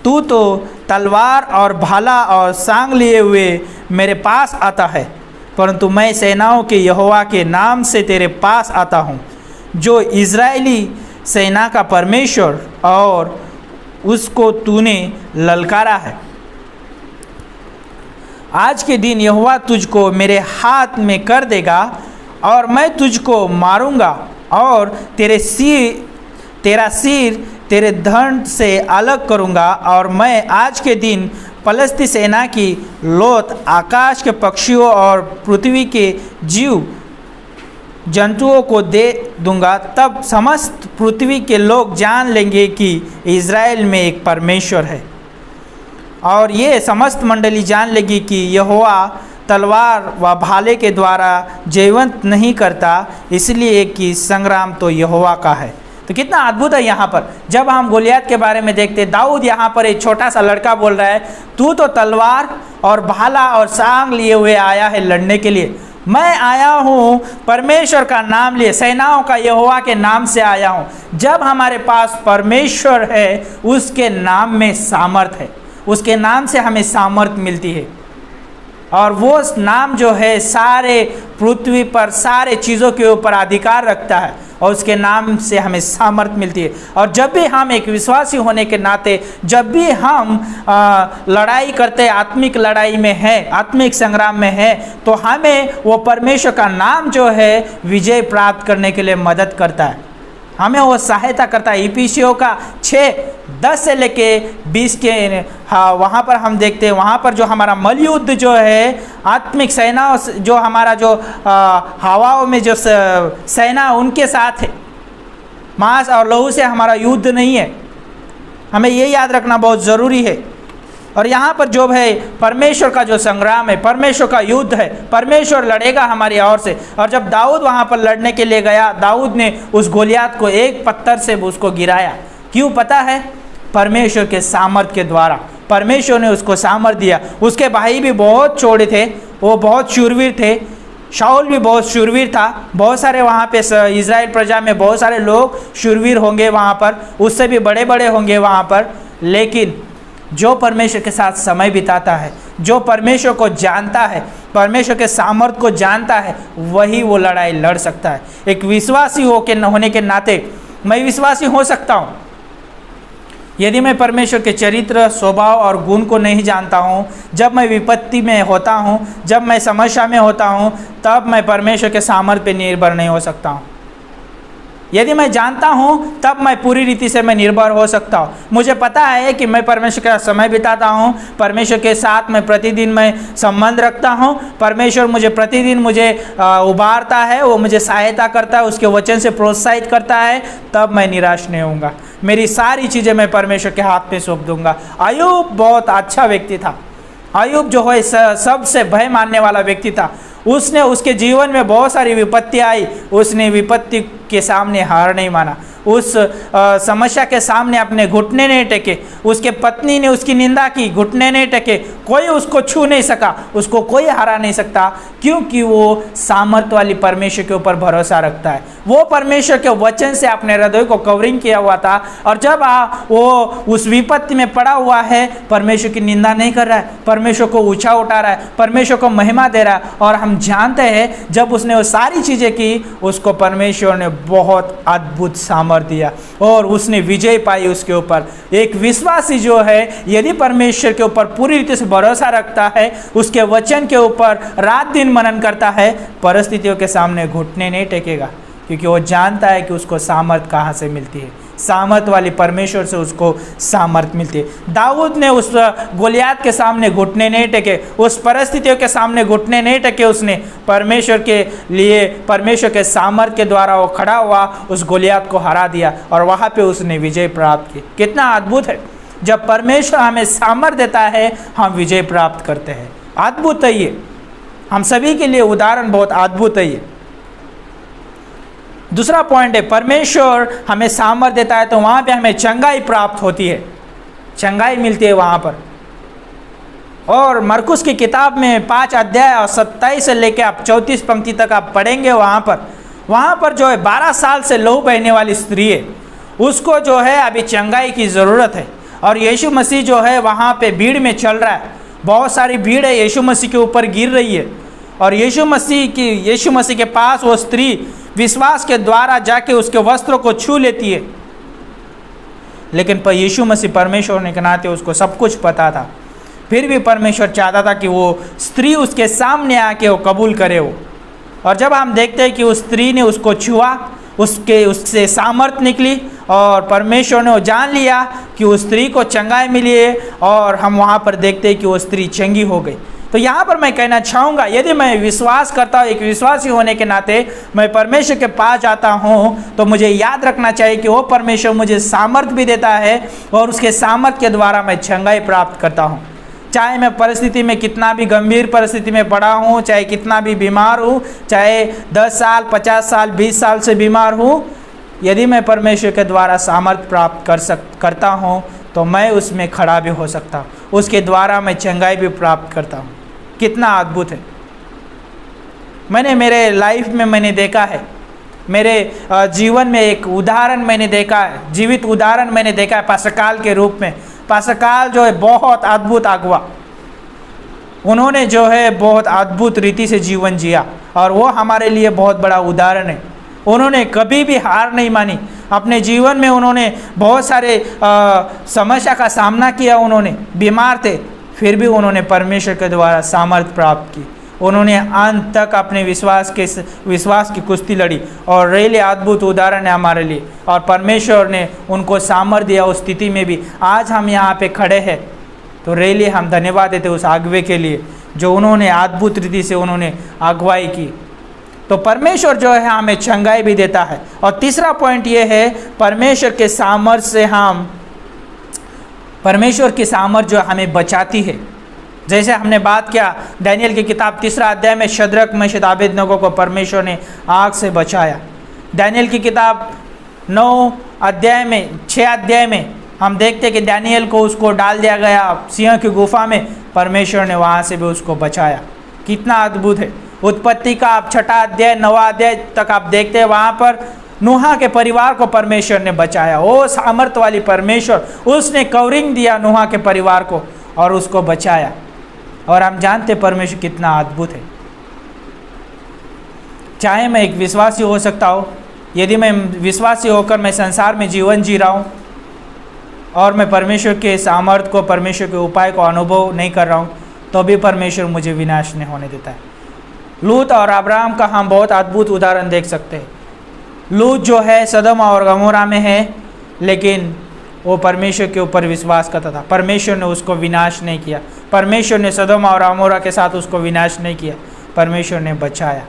तू तो तलवार और भाला और सांग लिए हुए मेरे पास आता है, परंतु मैं सेनाओं के यहोवा के नाम से तेरे पास आता हूँ, जो इज़राइली सेना का परमेश्वर, और उसको तूने ललकारा है। आज के दिन यहोवा तुझको मेरे हाथ में कर देगा और मैं तुझको मारूंगा और तेरा सिर तेरे दंड से अलग करूंगा, और मैं आज के दिन फलस्ती सेना की लौट आकाश के पक्षियों और पृथ्वी के जीव जंतुओं को दे दूंगा। तब समस्त पृथ्वी के लोग जान लेंगे कि इज़राइल में एक परमेश्वर है, और ये समस्त मंडली जान लेगी कि यहोवा तलवार व भाले के द्वारा जयवंत नहीं करता, इसलिए कि संग्राम तो यहोवा का है। तो कितना अद्भुत है यहाँ पर। जब हम गोलियात के बारे में देखते, दाऊद यहाँ पर एक छोटा सा लड़का बोल रहा है, तू तो तलवार और भाला और सांग लिए हुए आया है लड़ने के लिए, मैं आया हूँ परमेश्वर का नाम लिए, सेनाओं का यहोवा के नाम से आया हूँ। जब हमारे पास परमेश्वर है, उसके नाम में सामर्थ है, उसके नाम से हमें सामर्थ मिलती है, और वो नाम जो है सारे पृथ्वी पर सारे चीज़ों के ऊपर अधिकार रखता है, और उसके नाम से हमें सामर्थ मिलती है। और जब भी हम एक विश्वासी होने के नाते, जब भी हम लड़ाई करते, आत्मिक लड़ाई में है, आत्मिक संग्राम में है, तो हमें वो परमेश्वर का नाम जो है विजय प्राप्त करने के लिए मदद करता है, हमें वो सहायता करता है। इफिसियों का 6:10 से लेके 20 के वहाँ पर हम देखते हैं, वहाँ पर जो हमारा मलयुद्ध जो है आत्मिक सेना, जो हमारा जो हवाओं में जो सेना उनके साथ है, मांस और लहू से हमारा युद्ध नहीं है, हमें ये याद रखना बहुत ज़रूरी है। और यहाँ पर जो है परमेश्वर का जो संग्राम है, परमेश्वर का युद्ध है, परमेश्वर लड़ेगा हमारी ओर से। और जब दाऊद वहाँ पर लड़ने के लिए गया, दाऊद ने उस गोलियात को एक पत्थर से उसको गिराया। क्यों पता है? परमेश्वर के सामर्थ के द्वारा। परमेश्वर ने उसको सामर्थ दिया। उसके भाई भी बहुत छोटे थे, वो बहुत शूरवीर थे। शाऊल भी बहुत शूरवीर था। बहुत सारे वहाँ पे इज़राइल प्रजा में बहुत सारे लोग शूरवीर होंगे वहाँ पर, उससे भी बड़े बड़े होंगे वहाँ पर। लेकिन जो परमेश्वर के साथ समय बिताता है, जो परमेश्वर को जानता है, परमेश्वर के सामर्थ को जानता है, वही वो लड़ाई लड़ सकता है। एक विश्वासी होने के नाते मैं विश्वासी हो सकता हूँ। यदि मैं परमेश्वर के चरित्र, स्वभाव और गुण को नहीं जानता हूँ, जब मैं विपत्ति में होता हूँ, जब मैं समस्या में होता हूँ, तब मैं परमेश्वर के सामर्थ पे निर्भर नहीं हो सकता हूँ। यदि मैं जानता हूँ तब मैं पूरी रीति से मैं निर्भर हो सकता हूँ। मुझे पता है कि मैं परमेश्वर का समय बिताता हूँ, परमेश्वर के साथ मैं प्रतिदिन मैं संबंध रखता हूँ, परमेश्वर मुझे प्रतिदिन मुझे उबारता है, वो मुझे सहायता करता है, उसके वचन से प्रोत्साहित करता है, तब मैं निराश नहीं होऊंगा। मेरी सारी चीज़ें मैं परमेश्वर के हाथ में सौंप दूंगा। अय्यूब बहुत अच्छा व्यक्ति था। अय्यूब जो है सबसे भय मानने वाला व्यक्ति था। उसने उसके जीवन में बहुत सारी विपत्ति आई, उसने विपत्ति के सामने हार नहीं माना। उस समस्या के सामने अपने घुटने नहीं टेके। उसके पत्नी ने उसकी निंदा की, घुटने नहीं टेके। कोई उसको छू नहीं सका, उसको कोई हरा नहीं सकता, क्योंकि वो सामर्थ वाली परमेश्वर के ऊपर भरोसा रखता है। वो परमेश्वर के वचन से अपने हृदय को कवरिंग किया हुआ था। और जब वो उस विपत्ति में पड़ा हुआ है, परमेश्वर की निंदा नहीं कर रहा है, परमेश्वर को ऊंचा उठा रहा है, परमेश्वर को महिमा दे रहा है। और हम जानते हैं जब उसने वो सारी चीज़ें की, उसको परमेश्वर ने बहुत अद्भुत सामर्थ दिया और उसने विजय पाई उसके ऊपर। एक विश्वासी जो है, यदि परमेश्वर के ऊपर पूरी रीति से भरोसा रखता है, उसके वचन के ऊपर रात दिन मनन करता है, परिस्थितियों के सामने घुटने नहीं टेकेगा, क्योंकि वो जानता है कि उसको सामर्थ कहाँ से मिलती है। सामर्थ वाली परमेश्वर से उसको सामर्थ मिलती है। दाऊद ने उस गोलियात के सामने घुटने नहीं टेके, उस परिस्थितियों के सामने घुटने नहीं टेके। उसने परमेश्वर के लिए, परमेश्वर के सामर्थ के द्वारा वो खड़ा हुआ, उस गोलियात को हरा दिया और वहाँ पे उसने विजय प्राप्त की। कितना अद्भुत है! जब परमेश्वर हमें सामर्थ देता है, हम विजय प्राप्त करते हैं। अद्भुत है ये, हम सभी के लिए उदाहरण बहुत अद्भुत है ये। दूसरा पॉइंट है, परमेश्वर हमें सामर्थ देता है तो वहाँ पे हमें चंगाई प्राप्त होती है, चंगाई मिलती है वहाँ पर। और मरकुस की किताब में 5 अध्याय और 27 से लेकर आप 34 पंक्ति तक आप पढ़ेंगे। वहाँ पर जो है 12 साल से लहू बहने वाली स्त्री है, उसको जो है अभी चंगाई की ज़रूरत है। और यीशु मसीह जो है वहाँ पे भीड़ में चल रहा है, बहुत सारी भीड़ है, यीशु मसीह के ऊपर गिर रही है। और यीशु मसीह के पास वो स्त्री विश्वास के द्वारा जाके उसके वस्त्रों को छू लेती है। लेकिन पर यीशु मसीह परमेश्वर ने के नाते उसको सब कुछ पता था, फिर भी परमेश्वर चाहता था कि वो स्त्री उसके सामने आके वो कबूल करे वो। और जब हम देखते हैं कि उस स्त्री ने उसको छुआ, उससे सामर्थ निकली और परमेश्वर ने वो जान लिया कि उस स्त्री को चंगाई मिली है। और हम वहाँ पर देखते हैं कि वो स्त्री चंगी हो गई। तो यहाँ पर मैं कहना चाहूँगा, यदि मैं विश्वास करता हूँ, एक विश्वासी होने के नाते मैं परमेश्वर के पास जाता हूँ, तो मुझे याद रखना चाहिए कि वो परमेश्वर मुझे सामर्थ भी देता है और उसके सामर्थ के द्वारा मैं चंगाई प्राप्त करता हूँ। चाहे मैं परिस्थिति में कितना भी गंभीर परिस्थिति में पड़ा हूँ, चाहे कितना भी बीमार हूँ, चाहे 10 साल 50 साल 20 साल से बीमार हूँ, यदि मैं परमेश्वर के द्वारा सामर्थ प्राप्त करता हूँ तो मैं उसमें खड़ा भी हो सकता हूँ, उसके द्वारा मैं चंगाई भी प्राप्त करता हूँ। कितना अद्भुत है! मैंने मेरे लाइफ में मैंने देखा है, मेरे जीवन में एक उदाहरण मैंने देखा है, जीवित उदाहरण मैंने देखा है पास्टर काल के रूप में। पास्टर काल जो है बहुत अद्भुत अगुआ, उन्होंने जो है बहुत अद्भुत रीति से जीवन जिया और वो हमारे लिए बहुत बड़ा उदाहरण है। उन्होंने कभी भी हार नहीं मानी अपने जीवन में। उन्होंने बहुत सारे समस्या का सामना किया, उन्होंने बीमार थे, फिर भी उन्होंने परमेश्वर के द्वारा सामर्थ प्राप्त की। उन्होंने अंत तक अपने विश्वास की कुश्ती लड़ी और रेले अद्भुत उदाहरण है हमारे लिए। और परमेश्वर ने उनको सामर्थ दिया उस स्थिति में भी। आज हम यहाँ पे खड़े हैं तो रेले हम धन्यवाद देते उस अगुवे के लिए जो उन्होंने अद्भुत रीति से उन्होंने अगुवाई की। तो परमेश्वर जो है हमें चंगाई भी देता है। और तीसरा पॉइंट ये है, परमेश्वर के सामर्थ से हम परमेश्वर की सामर्थ जो हमें बचाती है। जैसे हमने बात किया दानियेल की किताब 3 अध्याय में शद्रक मेशक अबेदनगो को परमेश्वर ने आग से बचाया। दानियेल की किताब 9 अध्याय में 6 अध्याय में हम देखते हैं कि दानियेल को उसको डाल दिया गया सिंह की गुफा में, परमेश्वर ने वहाँ से भी उसको बचाया। कितना अद्भुत है। उत्पत्ति का आप 6 अध्याय 9 अध्याय तक आप देखते हैं, वहाँ पर नूहा के परिवार को परमेश्वर ने बचाया। वो सामर्थ वाली परमेश्वर, उसने कवरिंग दिया नूहा के परिवार को और उसको बचाया। और हम जानते परमेश्वर कितना अद्भुत है। चाहे मैं एक विश्वासी हो सकता हूँ, यदि मैं विश्वासी होकर मैं संसार में जीवन जी रहा हूँ और मैं परमेश्वर के सामर्थ को, परमेश्वर के उपाय को अनुभव नहीं कर रहा हूँ, तो भी परमेश्वर मुझे विनाश नहीं होने देता है। लूत और अब्राहम का हम बहुत अद्भुत उदाहरण देख सकते हैं। लूत जो है सदम और गमोरा में है, लेकिन वो परमेश्वर के ऊपर विश्वास करता था। परमेश्वर ने उसको विनाश नहीं किया। परमेश्वर ने सदम और गमोरा के साथ उसको विनाश नहीं किया, परमेश्वर ने बचाया।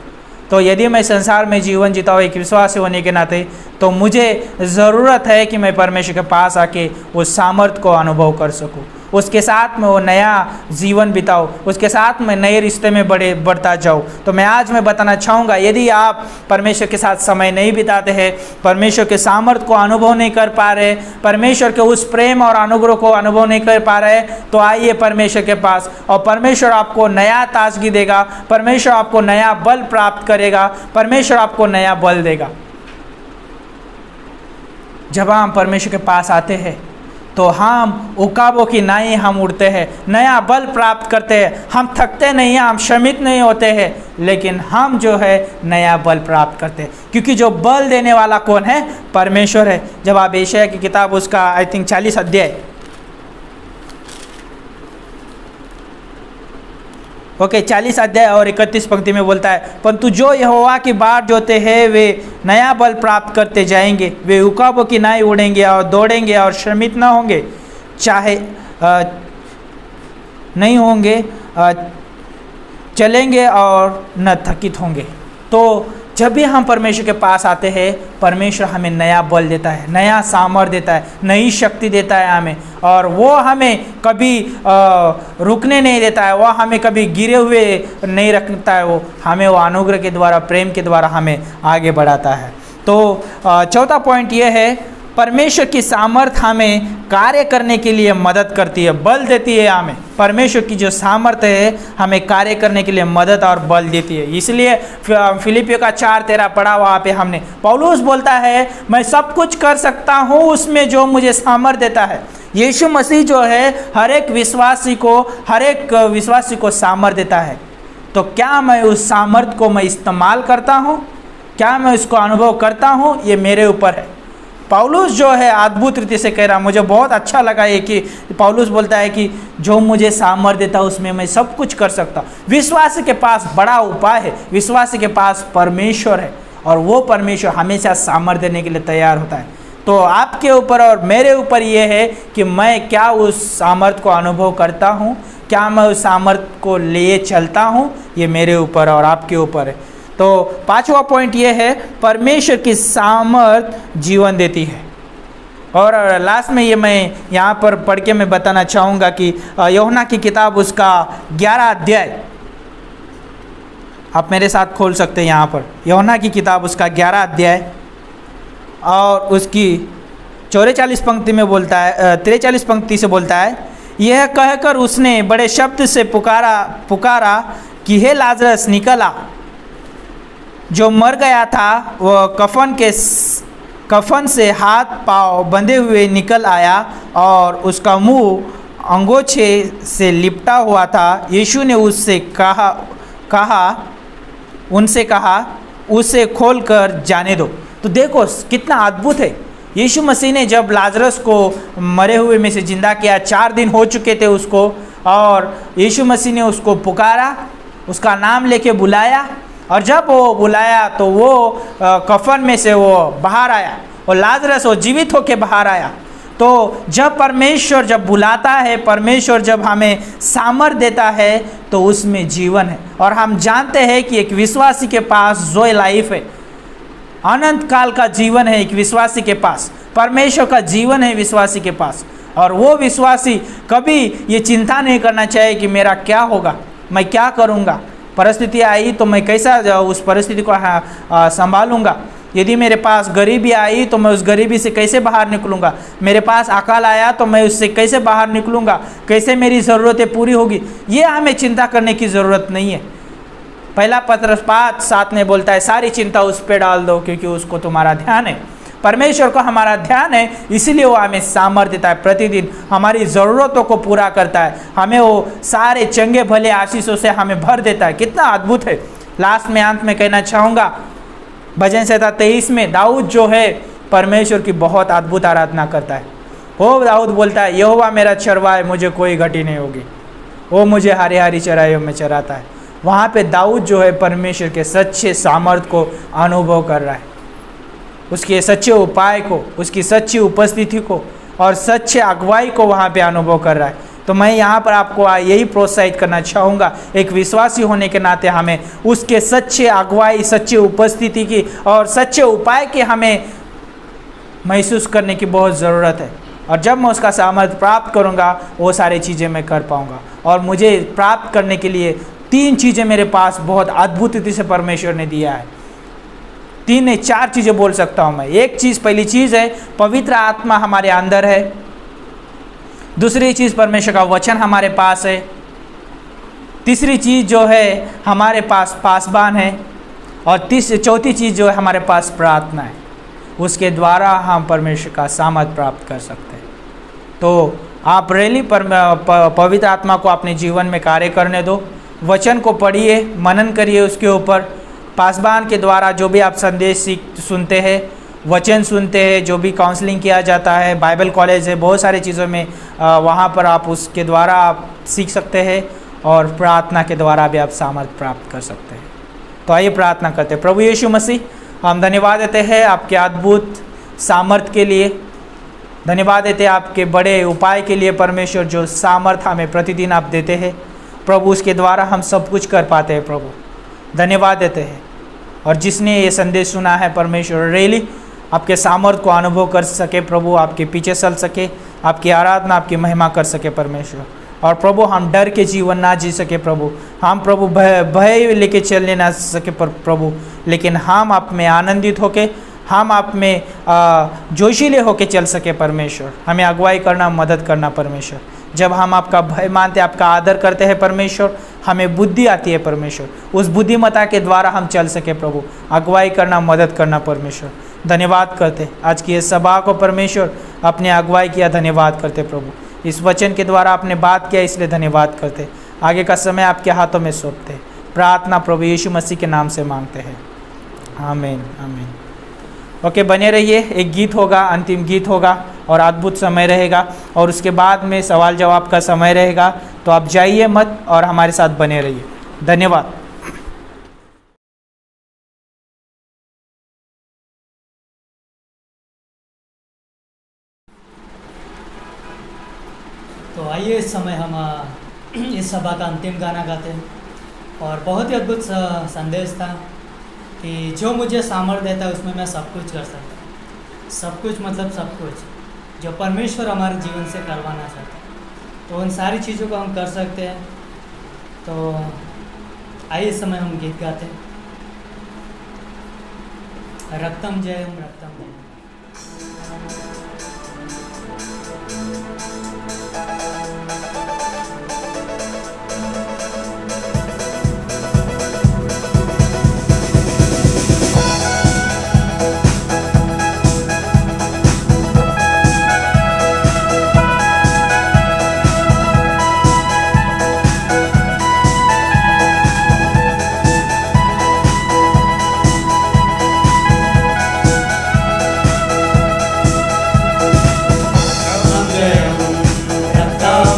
तो यदि मैं संसार में जीवन जीता हूँ एक विश्वासी होने के नाते, तो मुझे ज़रूरत है कि मैं परमेश्वर के पास आके उस सामर्थ को अनुभव कर सकूँ, उसके साथ में वो नया जीवन बिताओ, उसके साथ में नए रिश्ते में बढ़ता जाऊँ। तो मैं बताना चाहूँगा, यदि आप परमेश्वर के साथ समय नहीं बिताते हैं, परमेश्वर के सामर्थ को अनुभव नहीं कर पा रहे, परमेश्वर के उस प्रेम और अनुग्रह को अनुभव नहीं कर पा रहे, तो आइए परमेश्वर के पास और परमेश्वर आपको नया ताजगी देगा, परमेश्वर आपको नया बल प्राप्त करेगा, परमेश्वर आपको नया बल देगा। जब हम परमेश्वर के पास आते हैं तो हम उकाबों की नाई हम उड़ते हैं, नया बल प्राप्त करते हैं। हम थकते नहीं हैं, हम श्रमित नहीं होते हैं, लेकिन हम जो है नया बल प्राप्त करते हैं, क्योंकि जो बल देने वाला कौन है? परमेश्वर है। जब आप यशायाह की किताब उसका 40 अध्याय 40 अध्याय और 31 पंक्ति में बोलता है, परंतु जो यहोवा की बाट जोते हैं वे नया बल प्राप्त करते जाएंगे, वे उकाबों की नाई उड़ेंगे और दौड़ेंगे और श्रमित न होंगे, चाहे नहीं होंगे, चलेंगे और न थकित होंगे। तो जब भी हम परमेश्वर के पास आते हैं, परमेश्वर हमें नया बल देता है, नया सामर्थ देता है, नई शक्ति देता है हमें, और वो हमें कभी रुकने नहीं देता है, वो हमें कभी गिरे हुए नहीं रखता है, वो हमें वो अनुग्रह के द्वारा, प्रेम के द्वारा हमें आगे बढ़ाता है। तो चौथा पॉइंट ये है, परमेश्वर की सामर्थ हमें कार्य करने के लिए मदद करती है, बल देती है हमें। परमेश्वर की जो सामर्थ है हमें कार्य करने के लिए मदद और बल देती है। इसलिए फिलिपियों का 4:13 पढ़ा, वहाँ पे हमने पौलुस बोलता है, मैं सब कुछ कर सकता हूँ उसमें जो मुझे सामर्थ देता है। यीशु मसीह जो है हर एक विश्वासी को सामर्थ देता है। तो क्या मैं उस सामर्थ को मैं इस्तेमाल करता हूँ? क्या मैं उसको अनुभव करता हूँ? ये मेरे ऊपर है। पौलुस जो है अद्भुत रीति से कह रहा, मुझे बहुत अच्छा लगा ये कि पौलुस बोलता है कि जो मुझे सामर्थ देता है उसमें मैं सब कुछ कर सकता हूँ। विश्वासी के पास बड़ा उपाय है, विश्वासी के पास परमेश्वर है, और वो परमेश्वर हमेशा सामर्थ देने के लिए तैयार होता है। तो आपके ऊपर और मेरे ऊपर ये है कि मैं क्या उस सामर्थ को अनुभव करता हूँ, क्या मैं उस सामर्थ को लिए चलता हूँ, ये मेरे ऊपर और आपके ऊपर है। तो 5वां पॉइंट ये है, परमेश्वर की सामर्थ जीवन देती है। और लास्ट में ये मैं यहाँ पर पढ़ के मैं बताना चाहूँगा कि यूहन्ना की किताब उसका 11 अध्याय, आप मेरे साथ खोल सकते हैं यहाँ पर, यूहन्ना की किताब उसका 11 अध्याय और उसकी 44 पंक्ति में बोलता है, 43 पंक्ति से बोलता है, यह कहकर उसने बड़े शब्द से पुकारा कि हे लाजरस निकल आ। जो मर गया था वह कफन से हाथ पांव बंधे हुए निकल आया और उसका मुंह अंगोछे से लिपटा हुआ था। यीशु ने उनसे कहा उसे खोलकर जाने दो। तो देखो कितना अद्भुत है। यीशु मसीह ने जब लाजरस को मरे हुए में से जिंदा किया, 4 दिन हो चुके थे उसको, और यीशु मसीह ने उसको पुकारा, उसका नाम लेके बुलाया, और जब वो बुलाया तो वो कफन में से वो बाहर आया और लाजरस वो जीवित होके बाहर आया। तो जब परमेश्वर जब बुलाता है, परमेश्वर जब हमें सामर्थ देता है, तो उसमें जीवन है। और हम जानते हैं कि एक विश्वासी के पास जोय लाइफ है, अनंत काल का जीवन है एक विश्वासी के पास, परमेश्वर का जीवन है विश्वासी के पास। और वो विश्वासी कभी ये चिंता नहीं करना चाहिए कि मेरा क्या होगा, मैं क्या करूँगा, परिस्थिति आई तो मैं कैसा उस परिस्थिति को संभालूंगा, यदि मेरे पास गरीबी आई तो मैं उस गरीबी से कैसे बाहर निकलूँगा, मेरे पास अकाल आया तो मैं उससे कैसे बाहर निकलूँगा, कैसे मेरी ज़रूरतें पूरी होगी। ये हमें चिंता करने की ज़रूरत नहीं है। पहला पत्र 5:7 में बोलता है सारी चिंता उस पर डाल दो क्योंकि उसको तुम्हारा ध्यान है। परमेश्वर को हमारा ध्यान है, इसीलिए वो हमें सामर्थ्य देता है, प्रतिदिन हमारी ज़रूरतों को पूरा करता है, हमें वो सारे चंगे भले आशीषों से हमें भर देता है। कितना अद्भुत है। लास्ट में अंत में कहना चाहूँगा, भजन संहिता 23 में दाऊद जो है परमेश्वर की बहुत अद्भुत आराधना करता है। वो दाऊद बोलता है यहोवा मेरा चरवाहा है, मुझे कोई घटी नहीं होगी, वो मुझे हरी हरी चराइयों में चराता है। वहाँ पे दाऊद जो है परमेश्वर के सच्चे सामर्थ को अनुभव कर रहा है, उसके सच्चे उपाय को, उसकी सच्ची उपस्थिति को और सच्चे अगुवाई को वहाँ पे अनुभव कर रहा है। तो मैं यहाँ पर आपको यही प्रोत्साहित करना चाहूँगा, एक विश्वासी होने के नाते हमें उसके सच्चे अगुवाई, सच्चे उपस्थिति की और सच्चे उपाय की हमें महसूस करने की बहुत ज़रूरत है। और जब मैं उसका सामर्थ्य प्राप्त करूँगा वो सारी चीज़ें मैं कर पाऊँगा। और मुझे प्राप्त करने के लिए 3 चीज़ें मेरे पास बहुत अद्भुत रीति से परमेश्वर ने दिया है। 3 नहीं 4 चीज़ें बोल सकता हूँ मैं। एक चीज़, पहली चीज़ है पवित्र आत्मा हमारे अंदर है। दूसरी चीज़ परमेश्वर का वचन हमारे पास है। तीसरी चीज़ जो है हमारे पास पासबान है। और चौथी चीज़ जो है हमारे पास प्रार्थना है, उसके द्वारा हम परमेश्वर का सामर्थ प्राप्त कर सकते हैं। तो आप रेली पवित्र आत्मा को अपने जीवन में कार्य करने दो, वचन को पढ़िए, मनन करिए उसके ऊपर। पासबान के द्वारा जो भी आप संदेश सुनते हैं, वचन सुनते हैं, जो भी काउंसलिंग किया जाता है, बाइबल कॉलेज है, बहुत सारी चीज़ों में वहाँ पर आप उसके द्वारा आप सीख सकते हैं और प्रार्थना के द्वारा भी आप सामर्थ्य प्राप्त कर सकते हैं। तो आइए प्रार्थना करते हैं। प्रभु यीशु मसीह, हम धन्यवाद देते हैं आपके अद्भुत सामर्थ्य के लिए, धन्यवाद देते हैं आपके बड़े उपाय के लिए परमेश्वर, जो सामर्थ्य हमें प्रतिदिन आप देते हैं प्रभु, उसके द्वारा हम सब कुछ कर पाते हैं प्रभु, धन्यवाद देते हैं। और जिसने ये संदेश सुना है परमेश्वर रेली आपके सामर्थ्य को अनुभव कर सके प्रभु, आपके पीछे चल सके, आपकी आराधना, आपकी महिमा कर सके परमेश्वर। और प्रभु हम डर के जीवन ना जी सके प्रभु, हम प्रभु भय लेके चलने ना सके प्रभु, लेकिन हम आप में आनंदित होके, हम आप में जोशीले होके चल सके परमेश्वर। हमें अगुवाई करना, मदद करना परमेश्वर। जब हम आपका भय मानते, आपका आदर करते हैं परमेश्वर, हमें बुद्धि आती है परमेश्वर, उस बुद्धिमत्ता के द्वारा हम चल सके प्रभु, अगुवाई करना, मदद करना परमेश्वर। धन्यवाद करते आज की इस सभा को परमेश्वर अपने अगुवाई किया, धन्यवाद करते प्रभु। इस वचन के द्वारा आपने बात किया, इसलिए धन्यवाद करते। आगे का समय आपके हाथों में सौंपते। प्रार्थना प्रभु यीशु मसीह के नाम से मांगते हैं, आमीन आमीन। ओके, बने रहिए। एक गीत होगा, अंतिम गीत होगा और अद्भुत समय रहेगा, और उसके बाद में सवाल जवाब का समय रहेगा। तो आप जाइए मत और हमारे साथ बने रहिए। धन्यवाद। तो आइए इस समय हम इस सभा का अंतिम गाना गाते हैं। और बहुत ही अद्भुत संदेश था कि जो मुझे सामर्थ्य देता है उसमें मैं सब कुछ कर सकता हूँ। सब कुछ मतलब सब कुछ जो परमेश्वर हमारे जीवन से करवाना चाहता है, तो उन सारी चीज़ों को हम कर सकते हैं। तो आइए इस समय हम गीत गाते हैं, रक्तम जयम रक्तम जयम।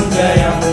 जयम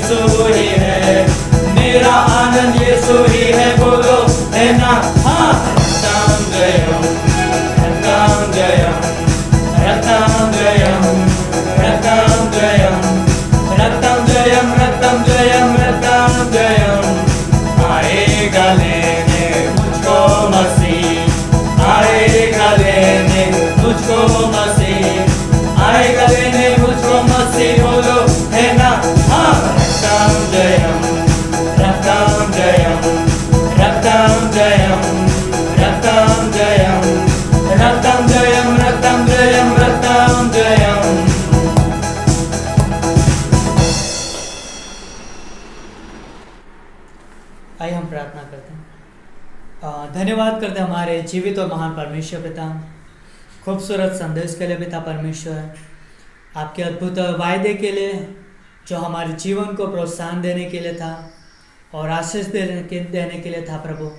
यीशु ही है, मेरा आनंद यीशु ही है, बोलो है ना। हाँ, रक्तम जयम, रक्तम जयम, रक्तम जयम, रक्तम जयम, रक्तम जयम, रक्तम जयम, रक्तम जयम। आएगा लेने मुझको मसीह, आएगा लेने मुझको मसीह, आएगा लेने मुझको मसीह, बोलो है ना। हाँ, रक्तम जयम, रक्तम जयम, रक्तम जयम, रक्तम जयम, रक्तम जयम, रक्तम जयम, रक्तम जयम। आइए हम प्रार्थना करते हैं। धन्यवाद करते हैं हमारे जीवित और महान परमेश्वर पिता, खूबसूरत संदेश के लिए पिता परमेश्वर, आपके अद्भुत वायदे के लिए जो हमारे जीवन को प्रोत्साहन देने के लिए था और आशीष देने के लिए था प्रभु।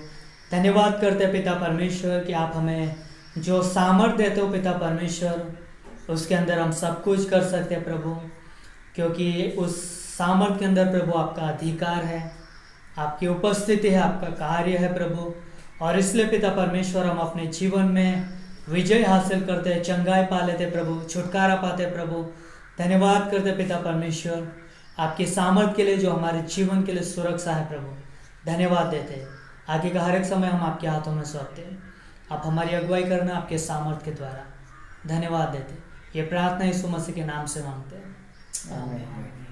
धन्यवाद करते हैं पिता परमेश्वर कि आप हमें जो सामर्थ्य देते हो पिता परमेश्वर, उसके अंदर हम सब कुछ कर सकते हैं प्रभु, क्योंकि उस सामर्थ्य के अंदर प्रभु आपका अधिकार है, आपकी उपस्थिति है, आपका कार्य है प्रभु। और इसलिए पिता परमेश्वर हम अपने जीवन में विजय हासिल करते हैं, चंगाई पा लेते प्रभु, छुटकारा पाते प्रभु। धन्यवाद करते पिता परमेश्वर आपकी सामर्थ के लिए जो हमारे जीवन के लिए सुरक्षा है प्रभु। धन्यवाद देते हैं। आगे का हर एक समय हम आपके हाथों में सौंपते हैं, आप हमारी अगुवाई करना आपके सामर्थ के द्वारा। धन्यवाद देते, ये प्रार्थना यीशु मसीह के नाम से मांगते हैं, आमीन।